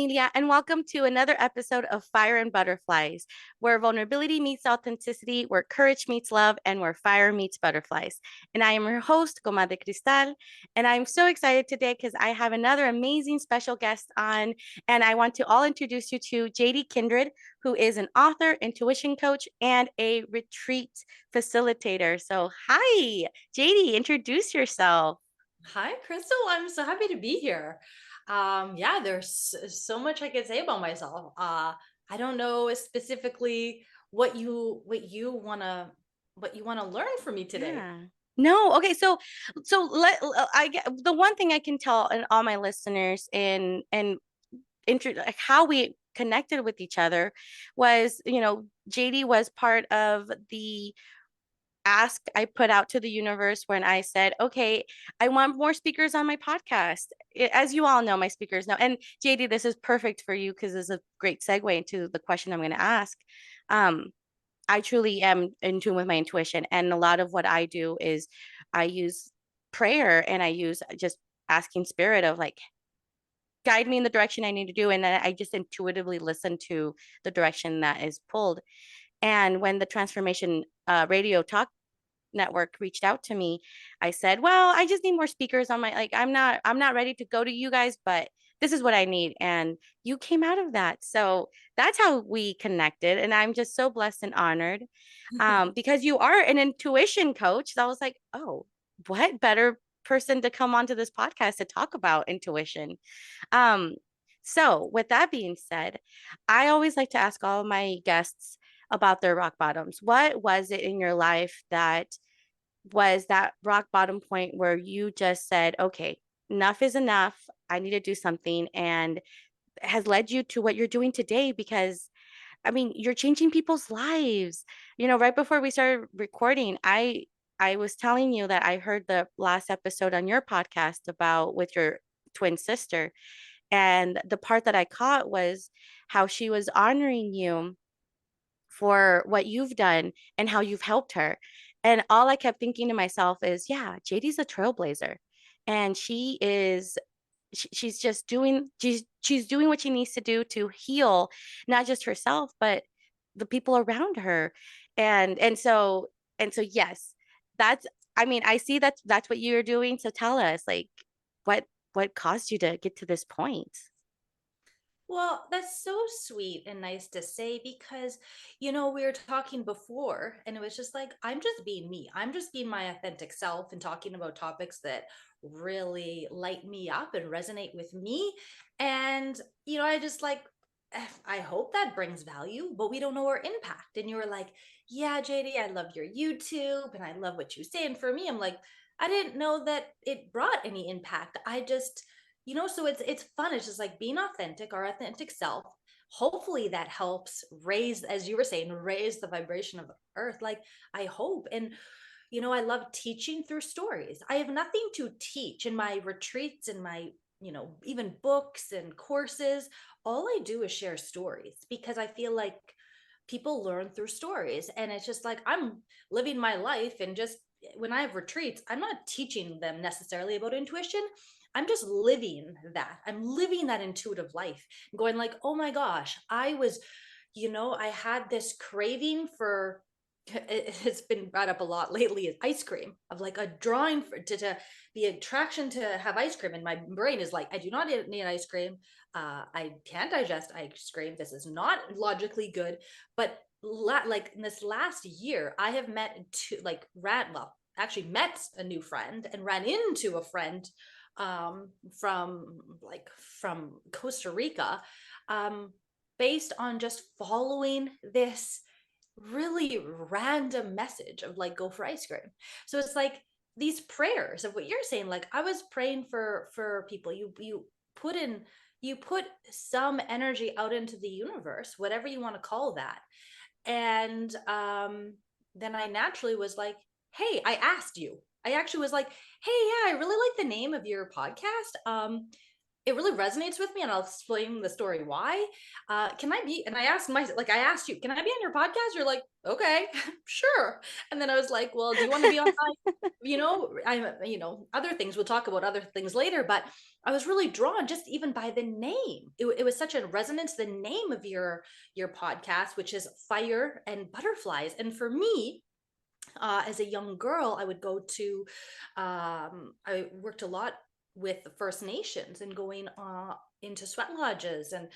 Amelia, and welcome to another episode of Fire and Butterflies, where vulnerability meets authenticity, where courage meets love, and where fire meets butterflies. And I am your host, Comadre Cristal, and I'm so excited today because I have another amazing special guest on, and I want to all introduce you to Jadi Kindred, who is an author, intuition coach, and a retreat facilitator. So, hi, Jadi, introduce yourself. Hi, Crystal. I'm so happy to be here. Yeah, there's so much I could say about myself. I don't know specifically what you wanna learn from me today. Yeah. No, okay, I get the one thing I can tell and all my listeners and like how we connected with each other was, JD was part of the ask I put out to the universe when I said, okay, I want more speakers on my podcast. As you all know, my speakers know. And JD, this is perfect for you because this is a great segue into the question I'm going to ask. Um, I truly am in tune with my intuition. And a lot of what I do is I use prayer and I use just asking spirit of like, guide me in the direction I need to do. And then I just intuitively listen to the direction that is pulled. And when the transformation radio talk network reached out to me, I said, well, I just need more speakers on my, like, I'm not ready to go to you guys, but this is what I need. And you came out of that. So that's how we connected. And I'm just so blessed and honored because you are an intuition coach. So I was like, oh, what better person to come onto this podcast to talk about intuition? Um, so with that being said, I always like to ask all of my guests about their rock bottoms. What was it in your life that was that rock bottom point where you just said, okay, enough is enough. I need to do something, and has led you to what you're doing today? Because I mean, you're changing people's lives. Right before we started recording, I was telling you that I heard the last episode on your podcast about with your twin sister, and the part that I caught was how she was honoring you for what you've done and how you've helped her. And all I kept thinking to myself is, yeah, JD's a trailblazer. And she's just doing she's doing what she needs to do to heal not just herself but the people around her. And so yes, that's, I mean, I see that's what you're doing. So tell us, like, what what caused you to get to this point? Well, that's so sweet and nice to say because, we were talking before and it was just like, I'm just being me. I'm just being my authentic self and talking about topics that really light me up and resonate with me. And, I just like, I hope that brings value, but we don't know our impact. And you were like, yeah, JD, I love your YouTube and I love what you say. And for me, I'm like, I didn't know that it brought any impact. So it's fun. It's just like being authentic, our authentic self. Hopefully that helps raise, as you were saying, raise the vibration of the earth. Like I hope. And I love teaching through stories. I have nothing to teach in my retreats and my, even books and courses. All I do is share stories because I feel like people learn through stories. And it's just like I'm living my life and just when I have retreats, I'm not teaching them necessarily about intuition. I'm just living that. I'm living that intuitive life, going like, oh my gosh, I had this craving for it's been brought up a lot lately is ice cream of like a drawing for to the attraction to have ice cream and my brain is like I do not need ice cream. I can't digest ice cream. This is not logically good. But like in this last year I have met two like ran well actually met a new friend and ran into a friend from Costa Rica, um, based on just following this really random message of like go for ice cream. So it's like these prayers of what you're saying. Like I was praying for people. Put in you put some energy out into the universe, whatever you want to call that. And then I naturally was like, hey, I asked you. I actually was like, hey, yeah, I really like the name of your podcast. it really resonates with me, and I'll explain the story why. Can I be? And I asked I asked you, can I be on your podcast? You're like, okay, sure. And then I was like, well, do you want to be on my, other things? We'll talk about other things later. But I was really drawn just even by the name. It was such a resonance. The name of your podcast, which is Fire and Butterflies, and for me, as a young girl, I would go to, I worked a lot with the First Nations and going into sweat lodges. And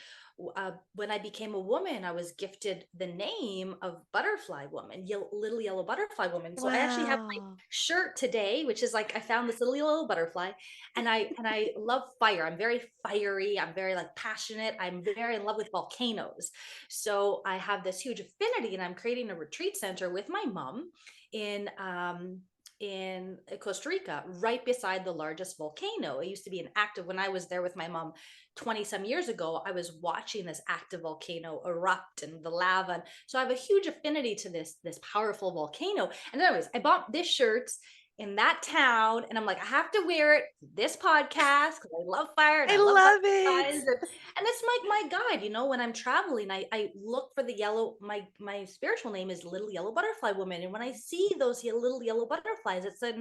when I became a woman, I was gifted the name of Butterfly Woman, Little Yellow Butterfly Woman. So I actually have my Wow. shirt today, which is like I found this little yellow butterfly, and I love fire. I'm very fiery. I'm very like passionate. I'm very in love with volcanoes. So I have this huge affinity, and I'm creating a retreat center with my mom in Costa Rica, right beside the largest volcano. It used to be an active, when I was there with my mom 20 some years ago, I was watching this active volcano erupt and the lava. So I have a huge affinity to this powerful volcano. And anyways, I bought this shirt in that town, and I'm like, I have to wear it for this podcast because I love fire and I I love love it. butterflies. And it's like my guide, when I'm traveling, I look for the yellow, my spiritual name is Little Yellow Butterfly Woman. And when I see those little yellow butterflies, it's a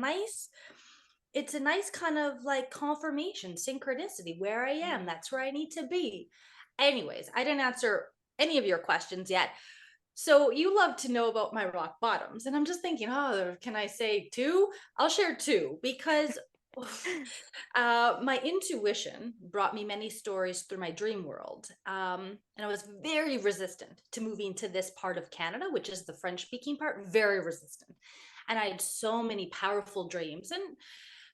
nice kind of like confirmation, synchronicity, where I am. Mm. That's where I need to be. Anyways, I didn't answer any of your questions yet. So you love to know about my rock bottoms. And I'm just thinking, oh, can I say two? I'll share two because my intuition brought me many stories through my dream world. And I was very resistant to moving to this part of Canada, which is the French speaking part, very resistant. And I had so many powerful dreams and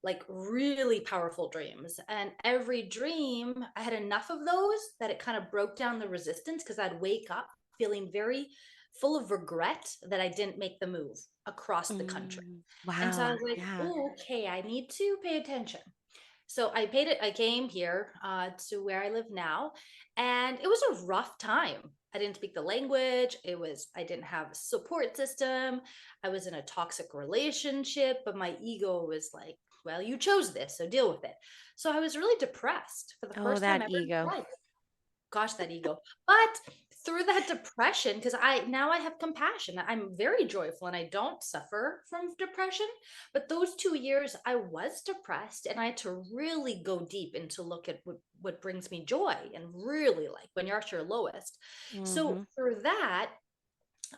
like really powerful dreams. And every dream, I had enough of those that it kind of broke down the resistance because I'd wake up feeling very full of regret that I didn't make the move across the country. Mm. And so I Wow. was like, Yeah. oh, okay, I need to pay attention. So I paid it. I came here to where I live now, and it was a rough time. I didn't speak the language. I didn't have a support system. I was in a toxic relationship, but my ego was like, well, you chose this, so deal with it. So I was really depressed for the Oh, first time that ever in ego. my life. Gosh, that ego. But through that depression, because I have compassion. I'm very joyful and I don't suffer from depression. But those 2 years I was depressed, and I had to really go deep into look at what brings me joy, and really like when you're at your lowest. So Hmm. through that,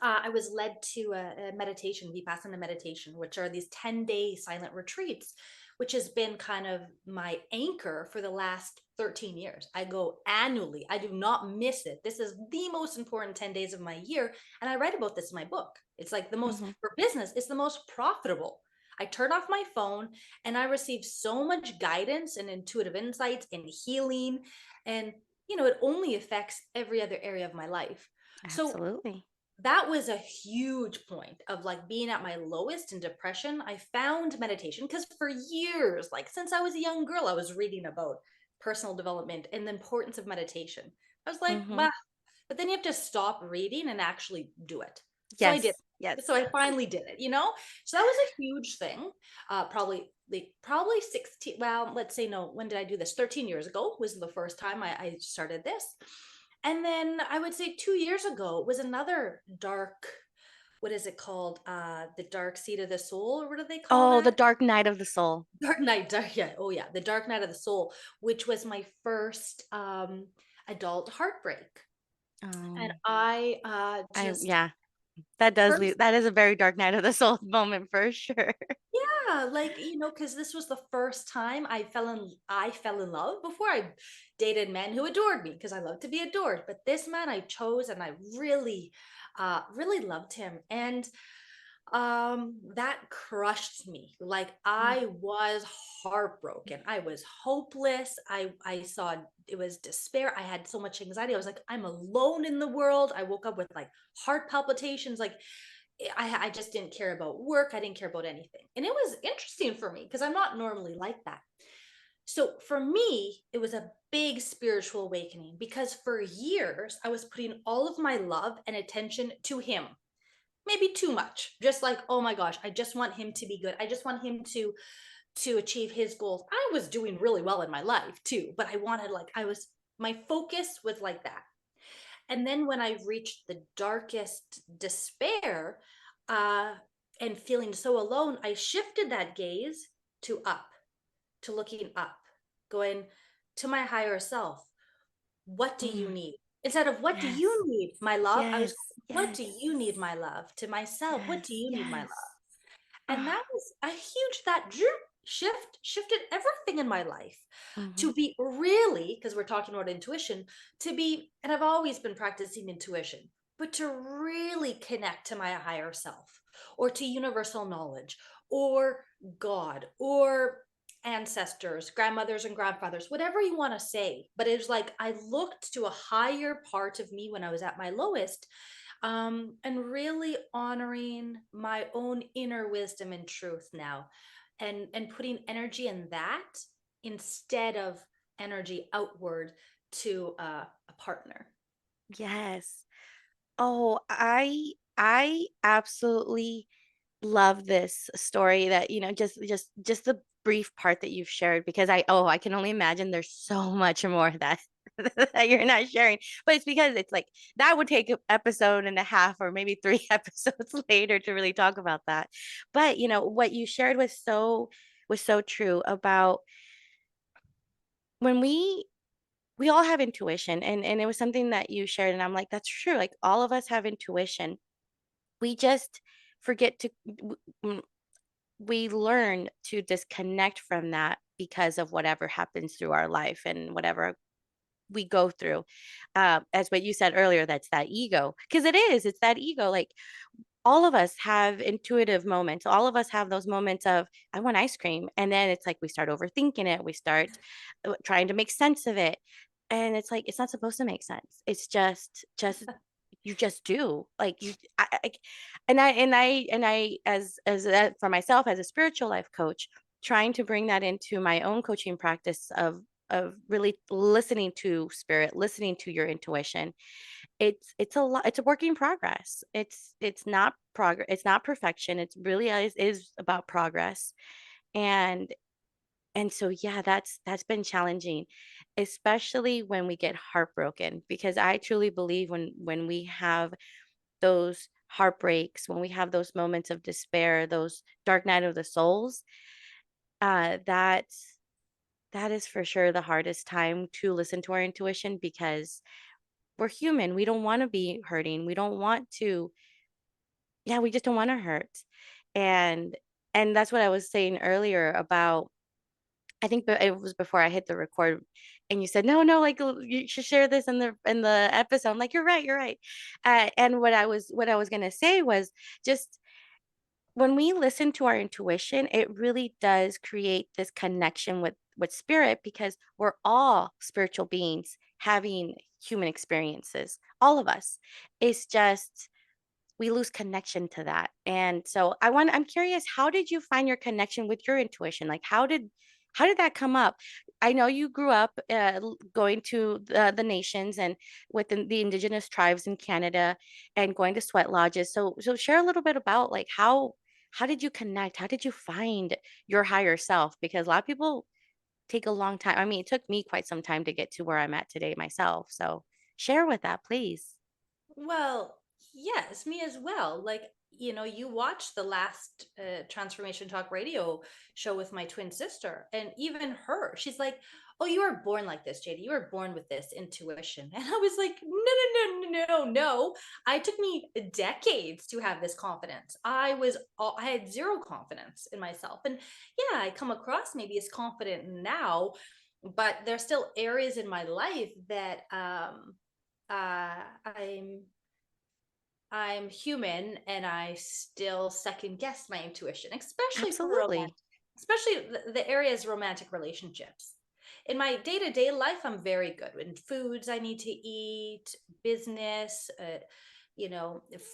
I was led to a meditation, Vipassana meditation, which are these 10-day silent retreats, which has been kind of my anchor for the last 13 years. I go annually, I do not miss it. This is the most important 10 days of my year. And I write about this in my book. It's like the most, Hmm. for business, it's the most profitable. I turn off my phone and I receive so much guidance and intuitive insights and healing. And, it only affects every other area of my life. So Absolutely. that was a huge point of like being at my lowest in depression. I found meditation because for years, like since I was a young girl, I was reading about personal development and the importance of meditation. I was like, Hmm. bah, but then you have to stop reading and actually do it. So I did. Yes. Yes. So I finally did it. So that was a huge thing. Probably 16. Well, let's say no. When did I do this? 13 years ago was the first time I started this. And then I would say 2 years ago was another dark, what is it called? The dark seat of the soul, or what do they call Oh, the that? dark night of the soul. Dark night, yeah, oh yeah, the dark night of the soul, which was my first adult heartbreak. And Oh, I just yeah, that does leave, first, that is a very dark night of the soul moment for sure. yeah, like because this was the first time I fell in love. Before, I dated men who adored me because I love to be adored, but this man I chose, and I really really loved him. And that crushed me. Like, Mm. I was heartbroken, I was hopeless, I saw it was despair, I had so much anxiety, I was like, I'm alone in the world. I woke up with like heart palpitations, like I just didn't care about work, I didn't care about anything. And it was interesting for me because I'm not normally like that. So for me, it was a big spiritual awakening because for years I was putting all of my love and attention to him, maybe too much. Just like, oh my gosh, I just want him to be good. I just want him to to achieve his goals. I was doing really well in my life too, but I wanted, like, my focus was like that. And then when I reached the darkest despair, uh, and feeling so alone, I shifted that gaze to up, to looking up, going to my higher self. What do you Mm, need? Instead of what do you yes. need, my love? I was Yes. going, what do Yes. you need, my love? To myself, what do Yes. you need, my love? Yes. And Oh. that was a huge shifted everything in my life Hmm. to be really, because we're talking about intuition, to be, and I've always been practicing intuition, but to really connect to my higher self, or to universal knowledge, or God, or ancestors, grandmothers and grandfathers, whatever you want to say. But it's like I looked to a higher part of me when I was at my lowest, and really honoring my own inner wisdom and truth now, and putting energy in that instead of energy outward to a partner. Yes. Oh, I absolutely love this story that, just the brief part that you've shared, because I can only imagine there's so much more that that you're not sharing. But it's because it's like that would take an episode and a half or maybe three episodes later to really talk about that. But what you shared was so true about when we all have intuition, and it was something that you shared, and I'm like, that's true. Like all of us have intuition. We just forget to we learn to disconnect from that because of whatever happens through our life and whatever we go through. As what you said earlier, that's that ego, because it's that ego. Like all of us have intuitive moments. All of us have those moments of, I want ice cream. And then it's like we start overthinking it. We start trying to make sense of it. And it's like, it's not supposed to make sense. It's just, you just do like and I as that for myself as a spiritual life coach, trying to bring that into my own coaching practice of really listening to spirit, listening to your intuition. It's a lot. It's a work in progress. It's not progress. It's not perfection. It's really is about progress. And and so yeah, that's been challenging, especially when we get heartbroken, because I truly believe when we have those heartbreaks, when we have those moments of despair, those dark night of the souls, that is for sure the hardest time to listen to our intuition, because we're human. We don't want to be hurting. We don't want to, yeah, we just don't want to hurt. And and that's what I was saying earlier about, I think it was before I hit the record, and you said, "No, no, like you should share this in the episode." I'm like, "You're right, you're right." And what I was gonna say was just when we listen to our intuition, it really does create this connection with spirit, because we're all spiritual beings having human experiences. All of us. It's just we lose connection to that. And so I'm curious, how did you find your connection with your intuition? Like how did that come up? I know you grew up going to the nations and with the indigenous tribes in Canada and going to sweat lodges. So share a little bit about like how did you connect? How did you find your higher self? Because a lot of people take a long time. I mean, it took me quite some time to get to where I'm at today myself. So share with that, please. Well, yes, me as well. Like, you watched the last Transformation Talk radio show with my twin sister, and even her, she's like, "Oh, you were born like this, JD. You were born with this intuition." And I was like, "No, no, no, no, no, no. I took me decades to have this confidence. I had zero confidence in myself, and yeah, I come across maybe as confident now, but there's still areas in my life that uh, I'm I'm human and I still second guess my intuition, Absolutely. especially the areas romantic relationships. In my day-to-day life, I'm very good in foods I need to eat, business,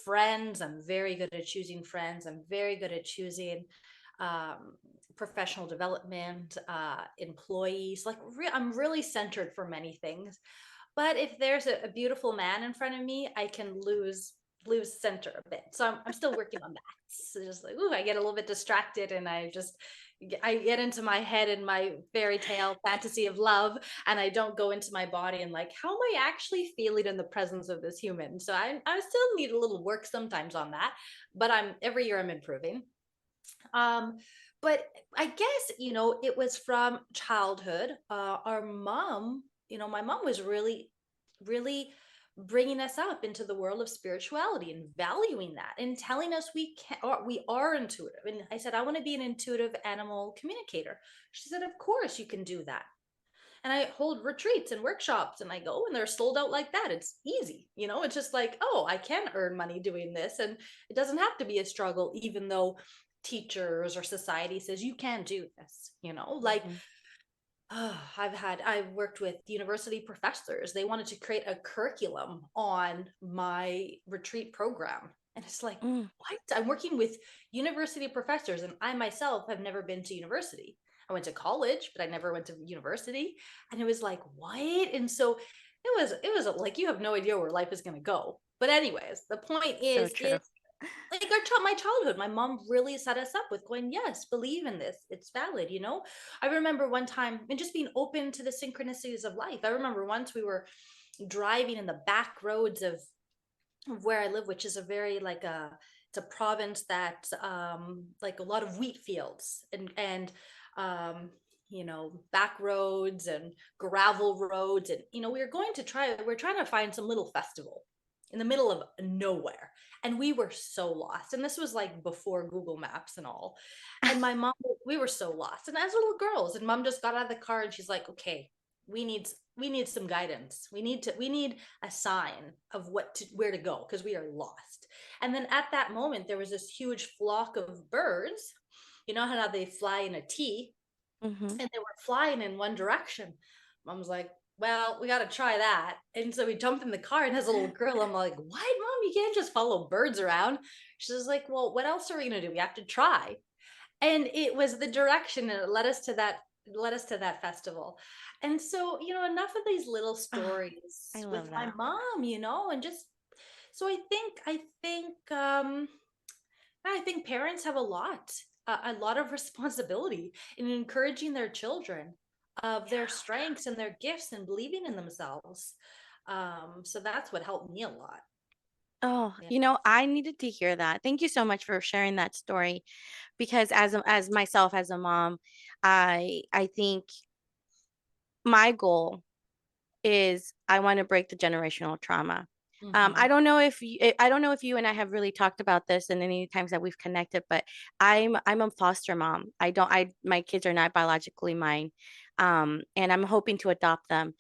friends. I'm very good at choosing friends. I'm very good at choosing um, professional development, employees. Like I'm really centered for many things. But if there's a beautiful man in front of me, I can lose. lose center a bit. So I'm still working on that. So just like, ooh, I get a little bit distracted and I get into my head and my fairy tale fantasy of love, and I don't go into my body and like, how am I actually feeling in the presence of this human? So I still need a little work sometimes on that, but I'm every year I'm improving. Um, but I guess, it was from childhood. Our mom, my mom was really, really bringing us up into the world of spirituality and valuing that and telling us we are intuitive. And I said, I want to be an intuitive animal communicator. She said, of course you can do that. And I hold retreats and workshops and I go and they're sold out like that. It's easy. It's just like, oh, I can earn money doing this. And it doesn't have to be a struggle, even though teachers or society says you can do this, like, Mhm. I've worked with university professors. They wanted to create a curriculum on my retreat program. And it's like, Mm, what? I'm working with university professors, and I myself have never been to university. I went to college, but I never went to university. And it was like, what? And so it was like, you have no idea where life is going to go. But anyways, the point so is true. like my childhood, my mom really set us up with going, yes, believe in this, it's valid. I remember one time, and just being open to the synchronicities of life. I remember once we were driving in the back roads of where I live, which is a very like a it's a province that like a lot of wheat fields and back roads and gravel roads. And we're trying to find some little festival in the middle of nowhere. And we were so lost. And this was like before Google Maps and all. And my mom, we were so lost. And as little girls, and mom just got out of the car and she's like, okay, we need some guidance. We need a sign of where to go because we are lost. And then at that moment, there was this huge flock of birds. You know how they fly in a T, Hmm. and they were flying in one direction. Mom was like, well, we got to try that. And so we jumped in the car, and as a little girl, I'm like, what, mom? You can't just follow birds around. She's like, well, what else are we going to do? We have to try. And it was the direction, and it led us to that festival. And so, enough of these little Oh, stories I with love my that. mom, and just so I think parents have a lot of responsibility in encouraging their children of their strengths and their gifts and believing in themselves. So that's what helped me a lot. Oh, Yeah. I needed to hear that. Thank you so much for sharing that story because as myself as a mom, I think my goal is I want to break the generational trauma. Mm-hmm. I don't know if you and I have really talked about this and any times that we've connected, but I'm a foster mom. My kids are not biologically mine. And I'm hoping to adopt them.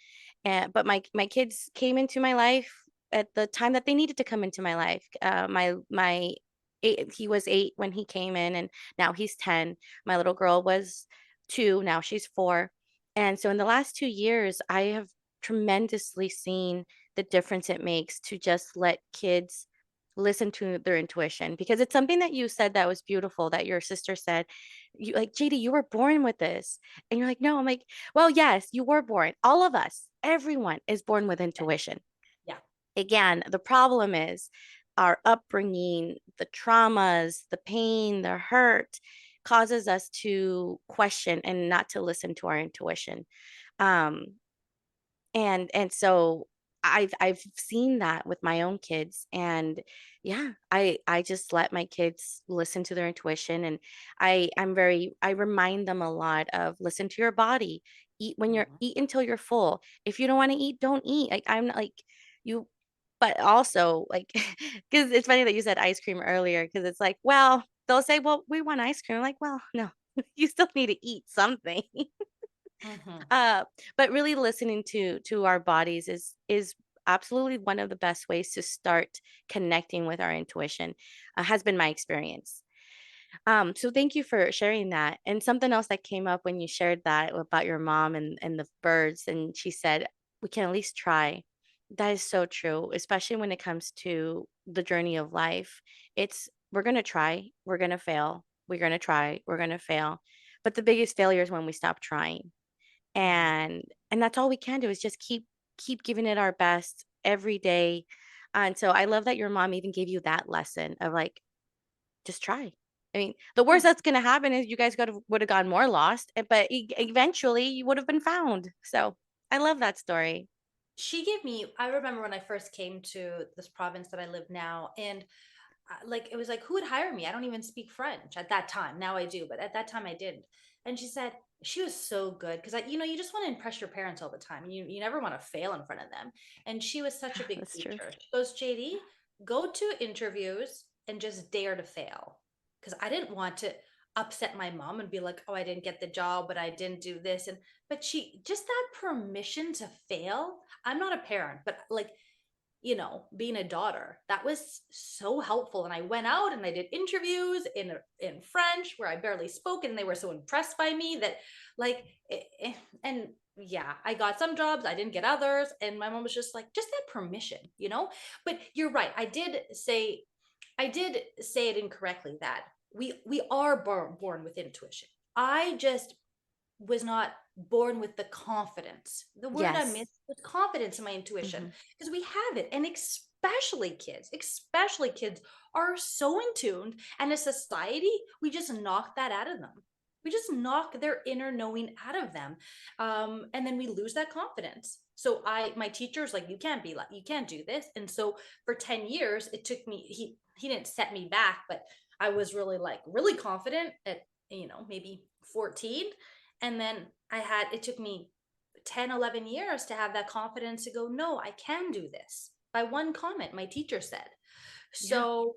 And but my kids came into my life at the time that they needed to come into my life. My eight, he was 8 when he came in, and now he's 10. My little girl was 2, now she's 4. And so in the last 2 years, I have tremendously seen the difference it makes to just let kids listen to their intuition, because it's something that you said that was beautiful, that your sister said, you like, JD, you were born with this. And you're like, no. I'm like, well, yes, you were born. All of us, everyone is born with intuition. Yeah. Again, the problem is our upbringing, the traumas, the pain, the hurt causes us to question and not to listen to our intuition. Um, and so I've seen that with my own kids. And yeah, I just let my kids listen to their intuition. And I remind them a lot of, listen to your body, Mhm. eat until you're full. If you don't want to eat, don't eat. Like, I'm not like you. But also, like, because it's funny that you said ice cream earlier, because it's like, well, they'll say, well, we want ice cream. I'm like, well, no, you still need to eat something. Mhm. Uh, but really listening to our bodies is absolutely one of the best ways to start connecting with our intuition, has been my experience. So thank you for sharing that. And something else that came up when you shared that about your mom and the birds, and she said, we can at least try. That is so true, especially when it comes to the journey of life. We're going to try, we're going to fail, we're going to try, we're going to fail. But the biggest failure is when we stop trying. Mhm. And that's all we can do, is just keep giving it our best every day. And so I love that your mom even gave you that lesson of like, just try. I mean, the worst Yeah. that's going to happen is you guys would have gotten more lost, but eventually you would have been found. So I love that story. She gave me, I remember when I first came to this province that I live now, and like it was like, who would hire me? I don't even speak French at that time. Now I do, but at that time I didn't. And she said, she was so good because you just want to impress your parents all the time, and you never want to fail in front of them. And she was such a Yeah, big that's true. teacher. She goes, JD, go to interviews and just dare to fail. Because I didn't want to upset my mom and be like, oh, I didn't get the job, but I didn't do this. And but she just that permission to fail. I'm not a parent, but like, being a daughter, that was so helpful. And I went out and I did interviews in French where I barely spoke, and they were so impressed by me that, like, and yeah, I got some jobs, I didn't get others, and my mom was just like, just that permission. But you're right. I did say it incorrectly that we are born with intuition. I just was not born with the confidence. The word I Yes. missed was confidence in my intuition, Hmm. because we have it. And especially kids are so in tuned. And as society, we just knock that out of them. We just knock their inner knowing out of them. And then we lose that confidence. So my teacher's like, you can't be like, you can't do this. And so for 10 years, it took me, he didn't set me back, but I was really like really confident at, maybe 14. And then it took me 10, 11 years to have that confidence to go, no, I can do this, by one comment my teacher said. Yeah. So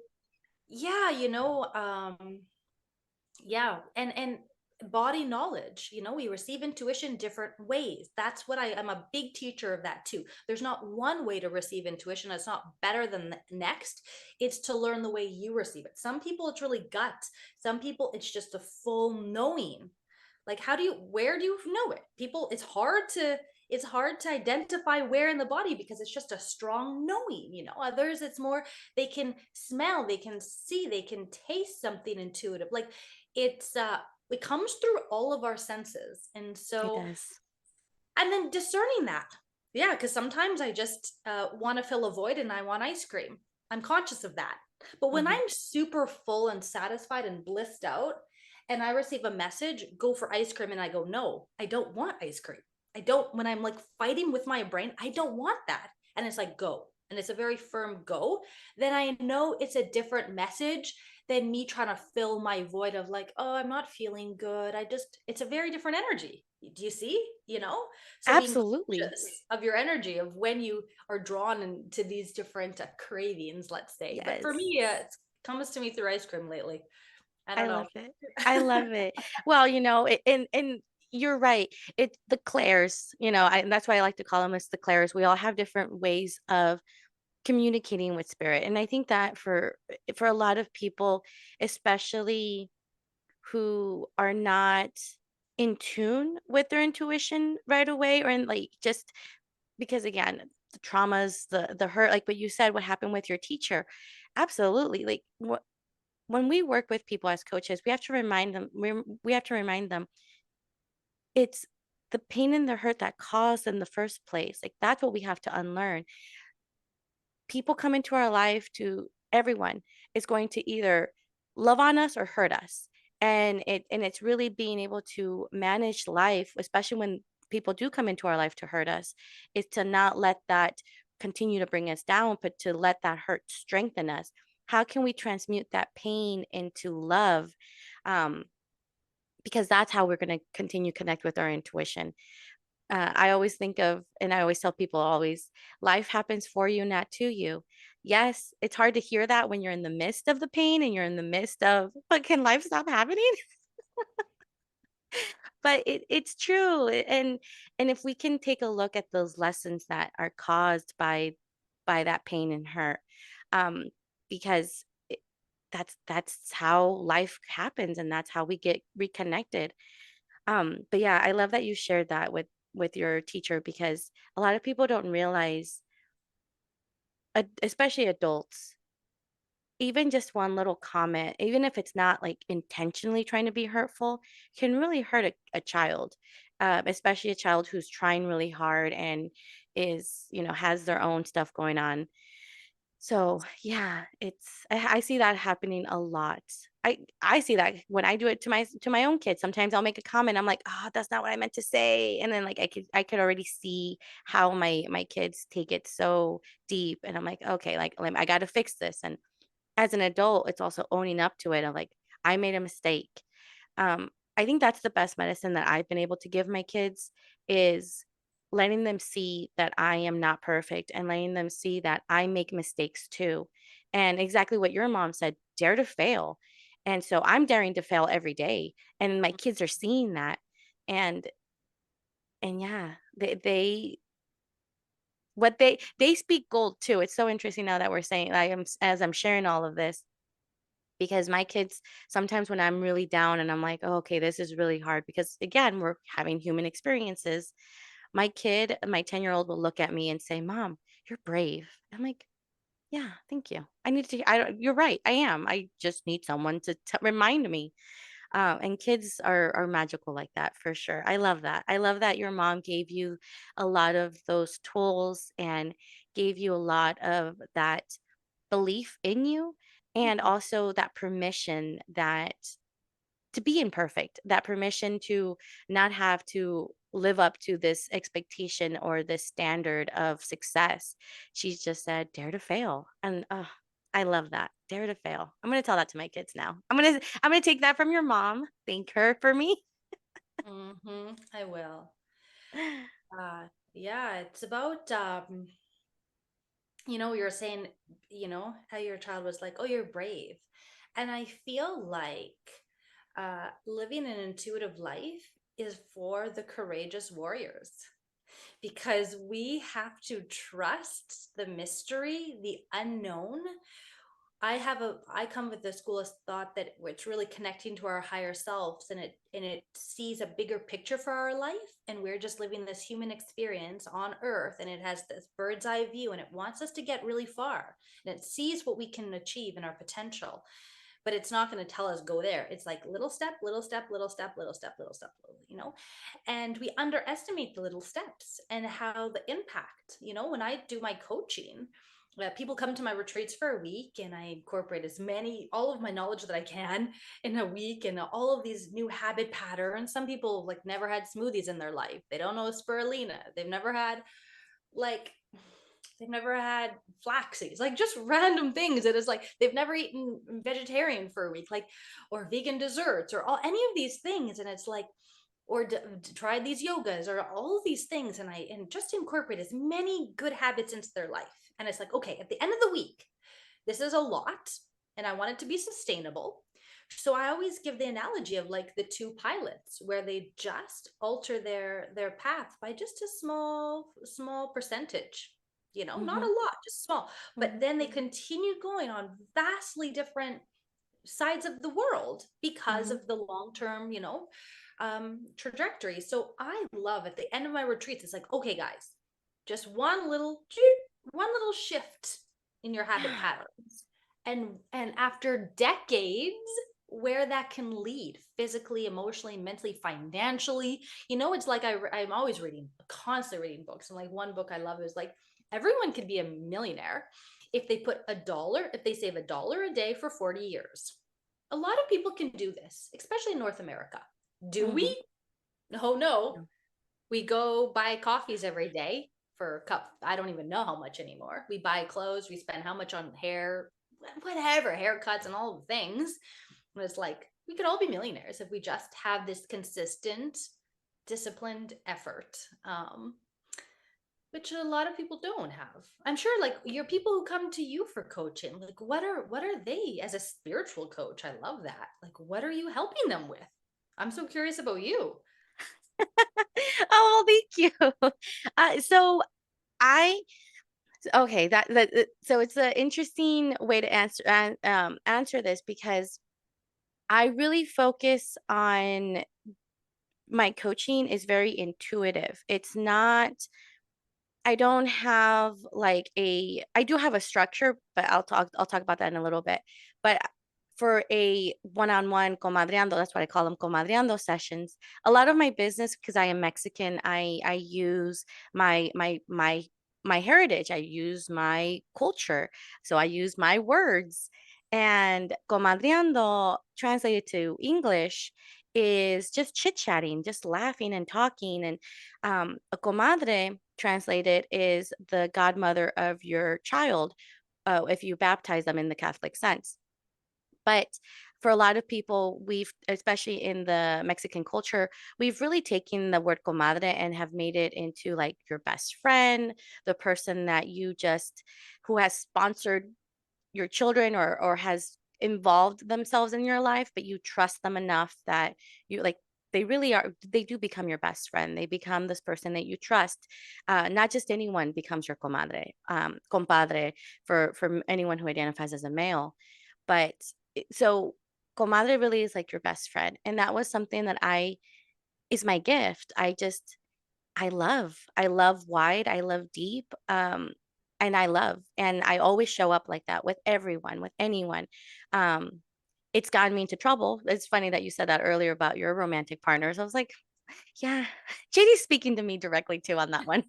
yeah, yeah. And body knowledge, we receive intuition different ways. That's what I'm a big teacher of that too. There's not one way to receive intuition that's not better than the next. It's to learn the way you receive it. Some people it's really gut, some people it's just a full knowing. Like, where do you know it? People, it's hard to identify where in the body, because it's just a strong knowing. Others, it's more, they can smell, they can see, they can taste something intuitive. Like, it comes through all of our senses. And It so, does. and then discerning that. Yeah, because sometimes I just want to fill a void and I want ice cream. I'm conscious of that. But when Hmm. I'm super full and satisfied and blissed out, and I receive a message, go for ice cream, and I go, no, I don't want ice cream. I don't, when I'm like fighting with my brain, I don't want that. And it's like, go. And it's a very firm go. Then I know it's a different message than me trying to fill my void of like, oh, I'm not feeling good. It's a very different energy. Do you see? So being Absolutely. conscious of your energy, of when you are drawn into these different cravings, let's say. But for Yes. me, it comes to me through ice cream lately. I I don't love know. it. I love it. Well, and you're right. The clairs, and that's why I like to call them as the clairs. We all have different ways of communicating with spirit. And I think that for a lot of people, especially who are not in tune with their intuition right away, or in like just because again, the traumas, the hurt, like what you said, what happened with your teacher. Absolutely. Like when we work with people as coaches, we have to remind them, we have to remind them it's the pain and the hurt that caused in the first place. Like that's what we have to unlearn. People come into our life to everyone is going to either love on us or hurt us. And it's really being able to manage life, especially when people do come into our life to hurt us, is to not let that continue to bring us down, but to let that hurt strengthen us. How can we transmute that pain into love? Um, because that's how we're going to continue connect with our intuition. I always think of, and I always tell people always, life happens for you, not to you. Yes, it's hard to hear that when you're in the midst of the pain and you're in the midst of, but can life stop happening? But it's true. And if we can take a look at those lessons that are caused by that pain and hurt, um, because that's how life happens and that's how we get reconnected. But yeah, I love that you shared that with your teacher because a lot of people don't realize, especially adults, even just one little comment, even if it's not like intentionally trying to be hurtful, can really hurt a child, especially a child who's trying really hard and has their own stuff going on. So yeah, I see that happening a lot. I see that when I do it to my own kids. Sometimes I'll make a comment. I'm like, oh, that's not what I meant to say. And then like I could already see how my kids take it so deep. And I'm like, okay, like I gotta fix this. And as an adult, it's also owning up to it. I'm like, I made a mistake. I think that's the best medicine that I've been able to give my kids is letting them see that I am not perfect and letting them see that I make mistakes too. And exactly what your mom said, dare to fail. And so I'm daring to fail every day. And my kids are seeing that. And and yeah, they what they speak gold too. It's so interesting now that we're saying like as I'm sharing all of this because my kids sometimes when I'm really down and I'm like, oh, okay, this is really hard because again, we're having human experiences. My 10-year-old will look at me and say, Mom, you're brave. I'm like, yeah, thank you. I need to, I don't, you're right. I am. I just need someone to remind me. And kids are magical like that for sure. I love that. I love that your mom gave you a lot of those tools and gave you a lot of that belief in you and Mhm. also that permission that to be imperfect, that permission to not have to live up to this expectation or this standard of success. She's just said, dare to fail. And I love that. Dare to fail. I'm gonna tell that to my kids now. I'm gonna take that from your mom. Thank her for me. I will. Yeah, it's about you were saying, how your child was like, "Oh, you're brave." And I feel like living an intuitive life is for the courageous warriors because we have to trust the mystery, the unknown. I come with the school of thought that it's really connecting to our higher selves, and it sees a bigger picture for our life, and we're just living this human experience on earth, and it has this bird's eye view, and it wants us to get really far, and it sees what we can achieve and our potential, but it's not going to tell us go there. It's like little step, little step, little step, little step, little step, and we underestimate the little steps and how the impact, when I do my coaching, people come to my retreats for a week, and I incorporate all of my knowledge that I can in a week, and all of these new habit patterns. Some people like never had smoothies in their life. They don't know spirulina. Like they've never had flax seeds, like just random things. It is like they've never eaten vegetarian for a week, like, or vegan desserts, or all any of these things. And it's like, or try these yogas or all of these things, and just incorporate as many good habits into their life. And it's like, okay, at the end of the week, this is a lot, and I want it to be sustainable. So I always give the analogy of like the two pilots, where they just alter their path by just a small percentage, not Hmm. a lot, just small. But Hmm. then they continue going on vastly different sides of the world because Hmm. of the long term, trajectory. So I love at the end of my retreats, it's like, okay, guys, just one little shift in your habit patterns, and after decades, where that can lead physically, emotionally, mentally, financially. It's like I'm always reading, constantly reading books, and like one book I love is like, everyone could be a millionaire if they save $1 a day for 40 years. A lot of people can do this, especially in North America. Do we? Hmm. No, no. We go buy coffees every day for a cup. I don't even know how much anymore. We buy clothes. We spend how much on hair, whatever, haircuts and all the things. And it's like, we could all be millionaires if we just have this consistent, disciplined effort. Which a lot of people don't have. I'm sure like your people who come to you for coaching, like what are they as a spiritual coach? I love that. Like what are you helping them with? I'm so curious about you. Oh, well, thank you. So I okay so it's an interesting way to answer this because I really focus on my coaching is very intuitive. It's not I don't have like a I do have a structure, but I'll talk about that in a little bit. But for a one-on-one comadreando, that's what I call them, comadreando sessions. A lot of my business, because I am Mexican, I use my my heritage, I use my culture, so I use my words. And comadreando, translated to English, is just chit chatting, just laughing and talking. And a comadre, translated, is the godmother of your child, if you baptize them in the Catholic sense. But for a lot of people, especially in the Mexican culture, we've really taken the word comadre and have made it into like your best friend, the person that who has sponsored your children, or has involved themselves in your life, but you trust them enough that you like, they do become your best friend. They become this person that you trust. Not just anyone becomes your comadre, compadre, for anyone who identifies as a male. But so comadre really is like your best friend. And that was something that I is my gift. I love wide, I love deep, and and I always show up like that with everyone, with anyone. Um, it's gotten me into trouble. It's funny that you said that earlier about your romantic partners. I was like, yeah, JD's speaking to me directly too on that one.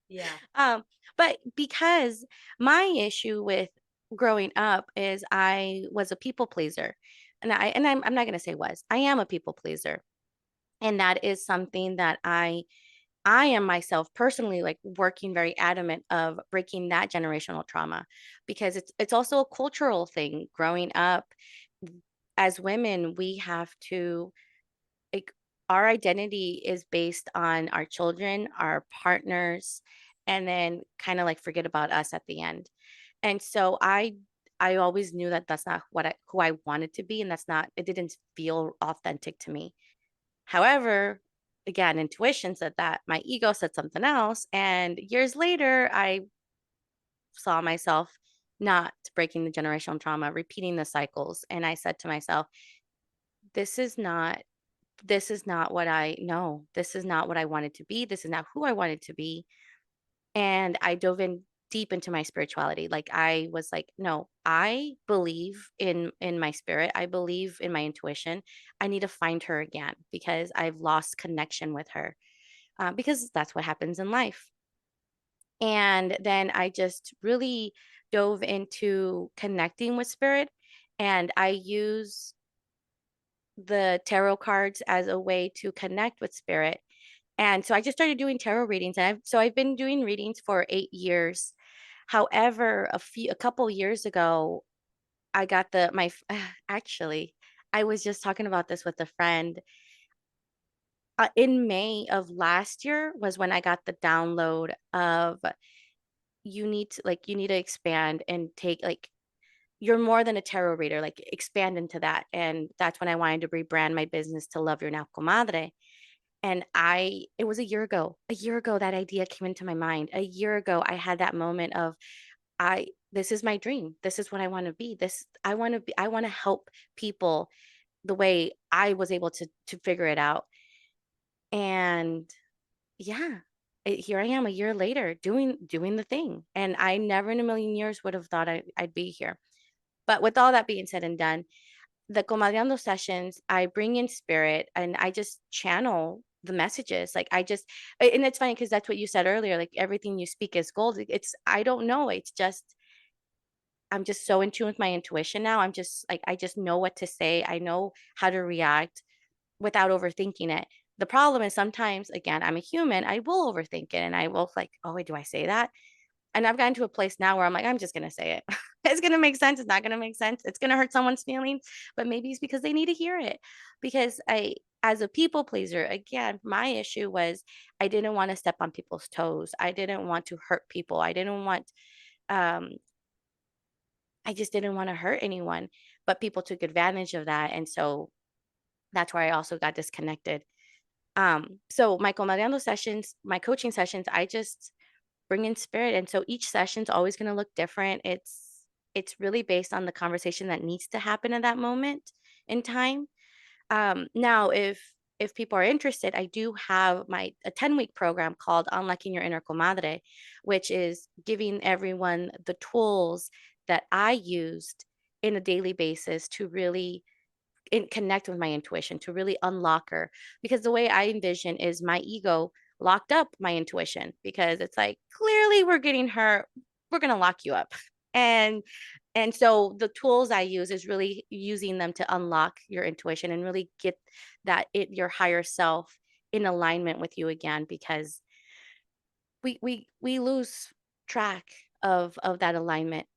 Yeah. Um, but because my issue with growing up is I was a people pleaser. I'm not gonna say was. I am a people pleaser. And that is something that I am myself personally like working very adamant of breaking that generational trauma, because it's also a cultural thing. Growing up as women, we have to like, our identity is based on our children, our partners, and then kind of like forget about us at the end. And so I always knew that that's not who I wanted to be, and that's not it didn't feel authentic to me. However, again, intuition said that, my ego said something else, and years later, I saw myself not breaking the generational trauma, repeating the cycles, and I said to myself, "This is not this is not what I know. This is not what I wanted to be. This is not who I wanted to be." And I dove in deep into my spirituality. Like I was like, "No, I believe in my spirit. I believe in my intuition. I need to find her again because I've lost connection with her." Because that's what happens in life. And then I just really dove into connecting with spirit. And I use the tarot cards as a way to connect with spirit. And so I just started doing tarot readings. And I've been doing readings for 8 years. However, a couple years ago, I got actually, I was just talking about this with a friend. In May of last year was when I got the download of, you need to expand and take like, you're more than a tarot reader, like expand into that. And that's when I wanted to rebrand my business to Love Your Now Comadre. And it was a year ago that idea came into my mind. A year ago, I had that moment of, this is my dream. This is what I want to be. I want to help people the way I was able to figure it out. And yeah, here I am a year later doing the thing. And I never in a million years would have thought I'd be here. But with all that being said and done, the comadreando sessions, I bring in spirit and I just channel the messages. And it's funny because that's what you said earlier. Like everything you speak is gold. I don't know. I'm just so in tune with my intuition now. I'm just like, I just know what to say. I know how to react without overthinking it. The problem is sometimes, again, I'm a human. I will overthink it and I will like, oh, wait, do I say that? And I've gotten to a place now where I'm like, I'm just gonna say it. It's gonna make sense. It's not gonna make sense. It's gonna hurt someone's feelings, but maybe it's because they need to hear it. Because as a people pleaser, again, my issue was I didn't want to step on people's toes. I didn't want to hurt people. Um, I just didn't want to hurt anyone. But people took advantage of that. And so that's where I also got disconnected. So my comadreando sessions, my coaching sessions, I just bring in spirit. And so each session's always going to look different. It's really based on the conversation that needs to happen at that moment in time. Now if people are interested, I do have a 10-week program called Unlocking Your Inner Comadre, which is giving everyone the tools that I used in a daily basis to really connect with my intuition, to really unlock her. Because the way I envision is my ego. locked up my intuition because it's like clearly we're going to lock you up. And so the tools I use is really using them to unlock your intuition and really get your higher self in alignment with you again, because we lose track of that alignment.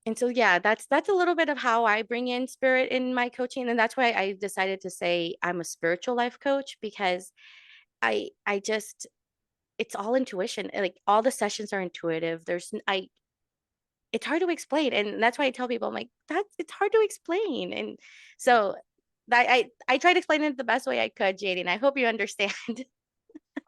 And so yeah, that's a little bit of how I bring in spirit in my coaching, and that's why I decided to say I'm a spiritual life coach, because I just it's all intuition. Like all the sessions are intuitive. I it's hard to explain, and that's why I tell people, I'm like, that's it's hard to explain. And so that I tried to explain it the best way I could, JD, and I hope you understand.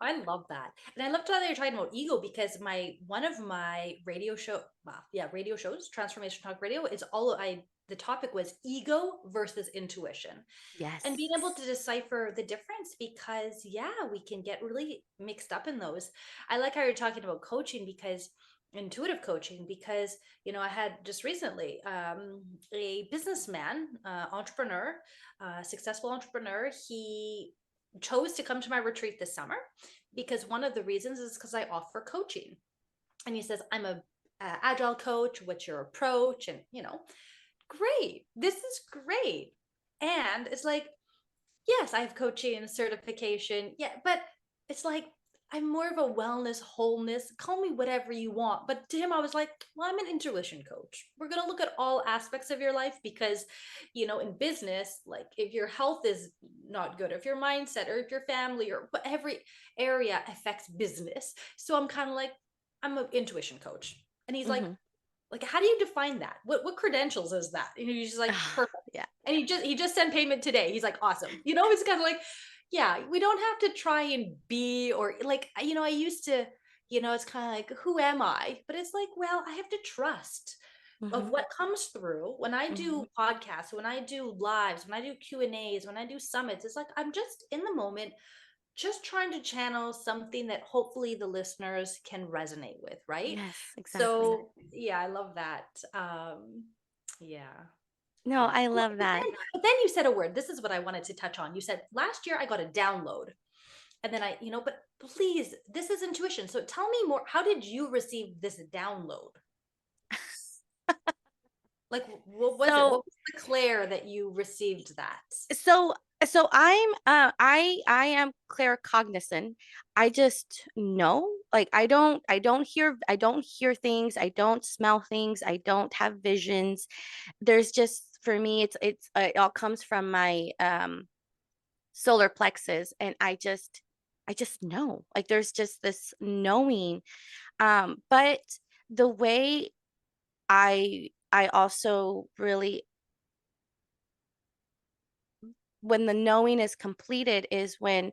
I love that. And I love that you're talking about ego because my one of my radio show well, yeah, radio shows, Transformation Talk Radio, is all I the topic was ego versus intuition. And Yes. being able to decipher the difference because yeah, we can get really mixed up in those. I like how you're talking about coaching because intuitive coaching because I had just recently a businessman entrepreneur successful entrepreneur. He chose to come to my retreat this summer because one of the reasons is because I offer coaching. And he says, I'm a agile coach. What's your approach? And, great. This is great. And it's like, yes, I have coaching certification. Yeah, but it's like I'm more of a wellness, wholeness, call me whatever you want. But to him, I was like, well, I'm an intuition coach. We're going to look at all aspects of your life because, in business, like if your health is not good, if your mindset or if your family or every area affects business. So I'm kind of like, I'm an intuition coach. And he's Hmm. like, how do you define that? What credentials is that? And he's just like, perfect. Yeah. And he just sent payment today. He's like, awesome. It's kind of like, yeah, we don't have to try and be or like, I used to, it's kind of like, who am I? But it's like, well, I have to trust of Hmm. what comes through when I Hmm. do podcasts, when I do lives, when I do Q&As, when I do summits. It's like I'm just in the moment just trying to channel something that hopefully the listeners can resonate with, right? Yes, exactly. So, yeah, I love that. Yeah. No, I Oh, love that. but then you said a word. This is what I wanted to touch on. You said last year I got a download. And then but please, this is intuition. So tell me more. How did you receive this download? Like, what was it? So What was the Claire that you received that? so I am claircognizant. I just know. Like I don't hear things, I don't smell things, I don't have visions. There's just for me it all comes from my solar plexus, and I just know. Like there's just this knowing. But the way I also really, when the knowing is completed, is when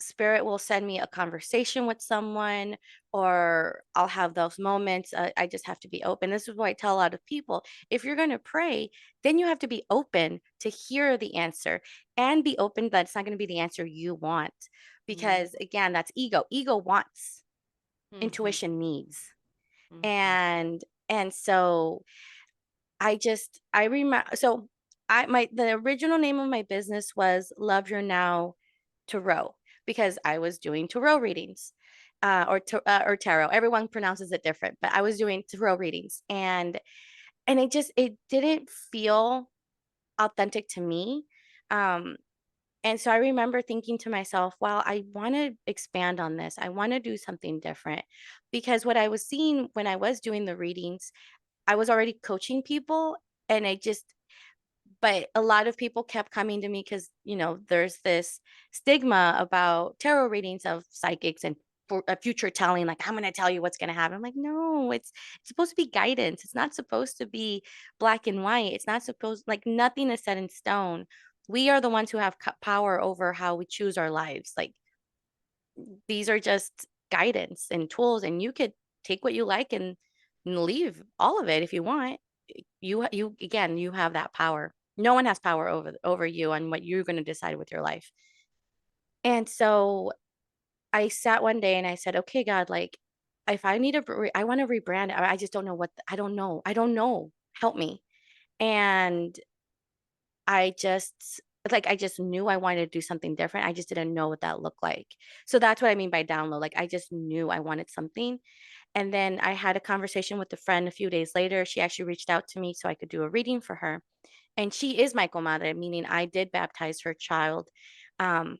spirit will send me a conversation with someone, or I'll have those moments. I just have to be open. This is why I tell a lot of people, if you're going to pray, then you have to be open to hear the answer, and be open that it's not going to be the answer you want, because again, that's ego wants, Mm-hmm, intuition needs. mm-hmm, And so I remember, so the original name of my business was Love Your Now Tarot, because I was doing tarot readings, or tarot. Everyone pronounces it different, but I was doing tarot readings, and it didn't feel authentic to me. Um, and so I remember thinking to myself, well, I want to expand on this. I want to do something different, because what I was seeing when I was doing the readings, I was already coaching people, and but a lot of people kept coming to me because, there's this stigma about tarot readings of psychics and for a future telling, like, I'm going to tell you what's going to happen. I'm like, no, it's supposed to be guidance. It's not supposed to be black and white. It's not supposed, like, nothing is set in stone. We are the ones who have power over how we choose our lives. Like, these are just guidance and tools, and you could take what you like and leave all of it if you want. You again, you have that power. No one has power over you on what you're going to decide with your life. And so I sat one day and I said, okay, God, like, if I need I want to rebrand it. I just don't know I don't know. Help me. And I just like I just knew I wanted to do something different. I just didn't know what that looked like. So that's what I mean by download. Like I just knew I wanted something. And then I had a conversation with a friend a few days later. She actually reached out to me so I could do a reading for her. And she is my comadre, meaning I did baptize her child. Um,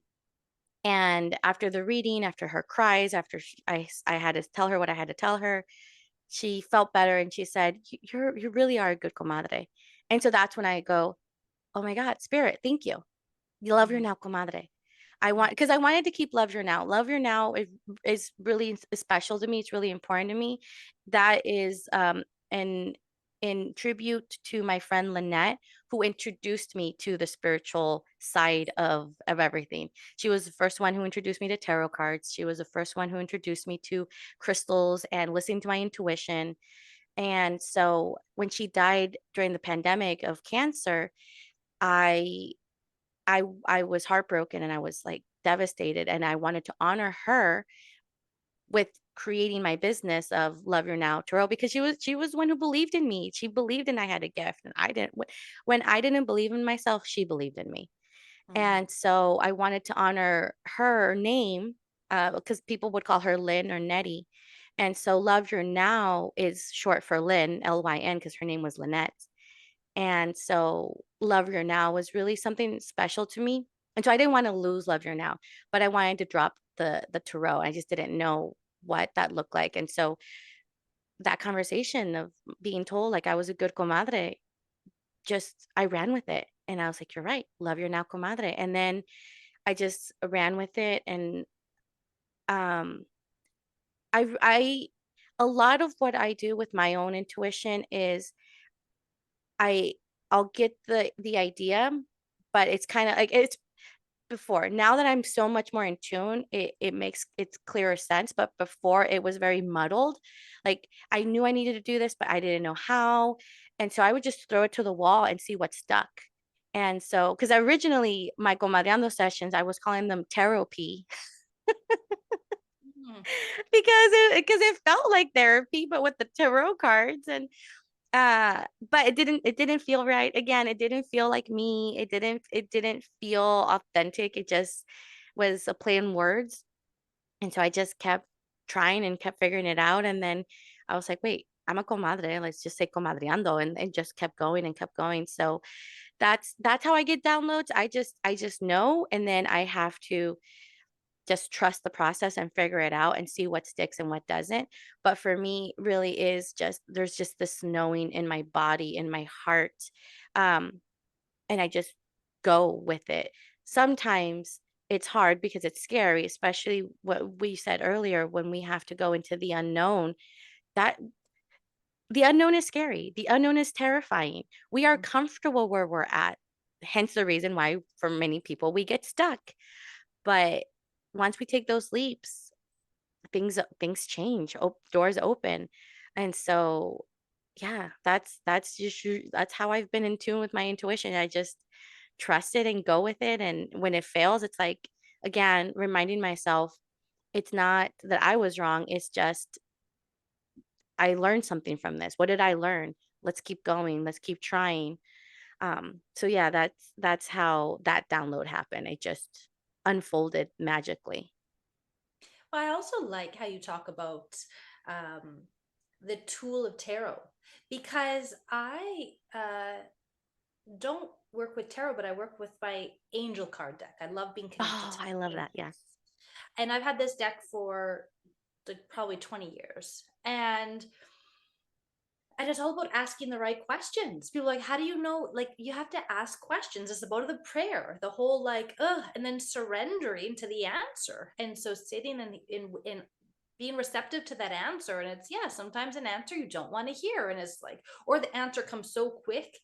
and after the reading, after her cries, after I had to tell her what I had to tell her, she felt better and she said, You really are a good comadre." And so that's when I go, "Oh my God, spirit, thank you. You love your Mhm. now comadre." I want because I wanted to keep love your now. Love your now is really special to me. It's really important to me. That is in in tribute to my friend Lynette, who introduced me to the spiritual side of everything. She was the first one who introduced me to tarot cards. She was the first one who introduced me to crystals and listening to my intuition. And so when she died during the pandemic of cancer, I I was heartbroken and I was like devastated and I wanted to honor her with creating my business of Love Your Now Tarot because she was one who believed in me. She believed in I had a gift and I didn't when I didn't believe in myself, she believed in me. Mhm. And so I wanted to honor her name because people would call her Lynn or Nettie. And so Love Your Now is short for Lynn, Lyn, because her name was Lynette. And so Love Your Now was really something special to me. And so I didn't want to lose Love Your Now, but I wanted to drop the tarot. I just didn't know what that looked like. And so that conversation of being told like I was a good comadre, just I ran with it. And I was like, you're right, love your now comadre. And then I just ran with it. And um I a lot of what I do with my own intuition is I I'll get the idea, but it's kind of like it's before. Now that I'm so much more in tune, it makes it's clearer sense. But before it was very muddled. Like I knew I needed to do this, but I didn't know how. And so I would just throw it to the wall and see what stuck. And so, because originally my comadreando sessions, I was calling them therapy Mhm. because it felt like therapy, but with the tarot cards. And but it didn't feel right. Again, it didn't feel like me. It didn't feel authentic. It just was a play in words. And so I just kept trying and kept figuring it out. And then I was like, wait, I'm a comadre. Let's just say comadreando, and just kept going and kept going. So that's how I get downloads. I just know, and then I have to just trust the process and figure it out and see what sticks and what doesn't. But for me, really is just there's just this knowing in my body, in my heart. Um, and I just go with it. Sometimes it's hard because it's scary, especially what we said earlier when we have to go into the unknown. That the unknown is scary. The unknown is terrifying. We are comfortable where we're at. Hence the reason why for many people we get stuck. But once we take those leaps, things change. Doors open. And so yeah, that's how I've been in tune with my intuition. I just trust it and go with it. And when it fails, it's like again, reminding myself it's not that I was wrong. It's just I learned something from this. What did I learn? Let's keep going. Let's keep trying. So yeah, that's how that download happened. It just unfolded magically. Well, I also like how you talk about um, the tool of tarot because I don't work with tarot, but I work with my angel card deck. I love being connected Oh, to I love my that. angels. Yes. And I've had this deck for like probably 20 years. And it's all about asking the right questions. People are like, how do you know? Like, you have to ask questions. It's about the prayer, the whole like, and then surrendering to the answer. And so sitting in being receptive to that answer. And it's, yeah, sometimes an answer you don't want to hear. And it's like, or the answer comes so quick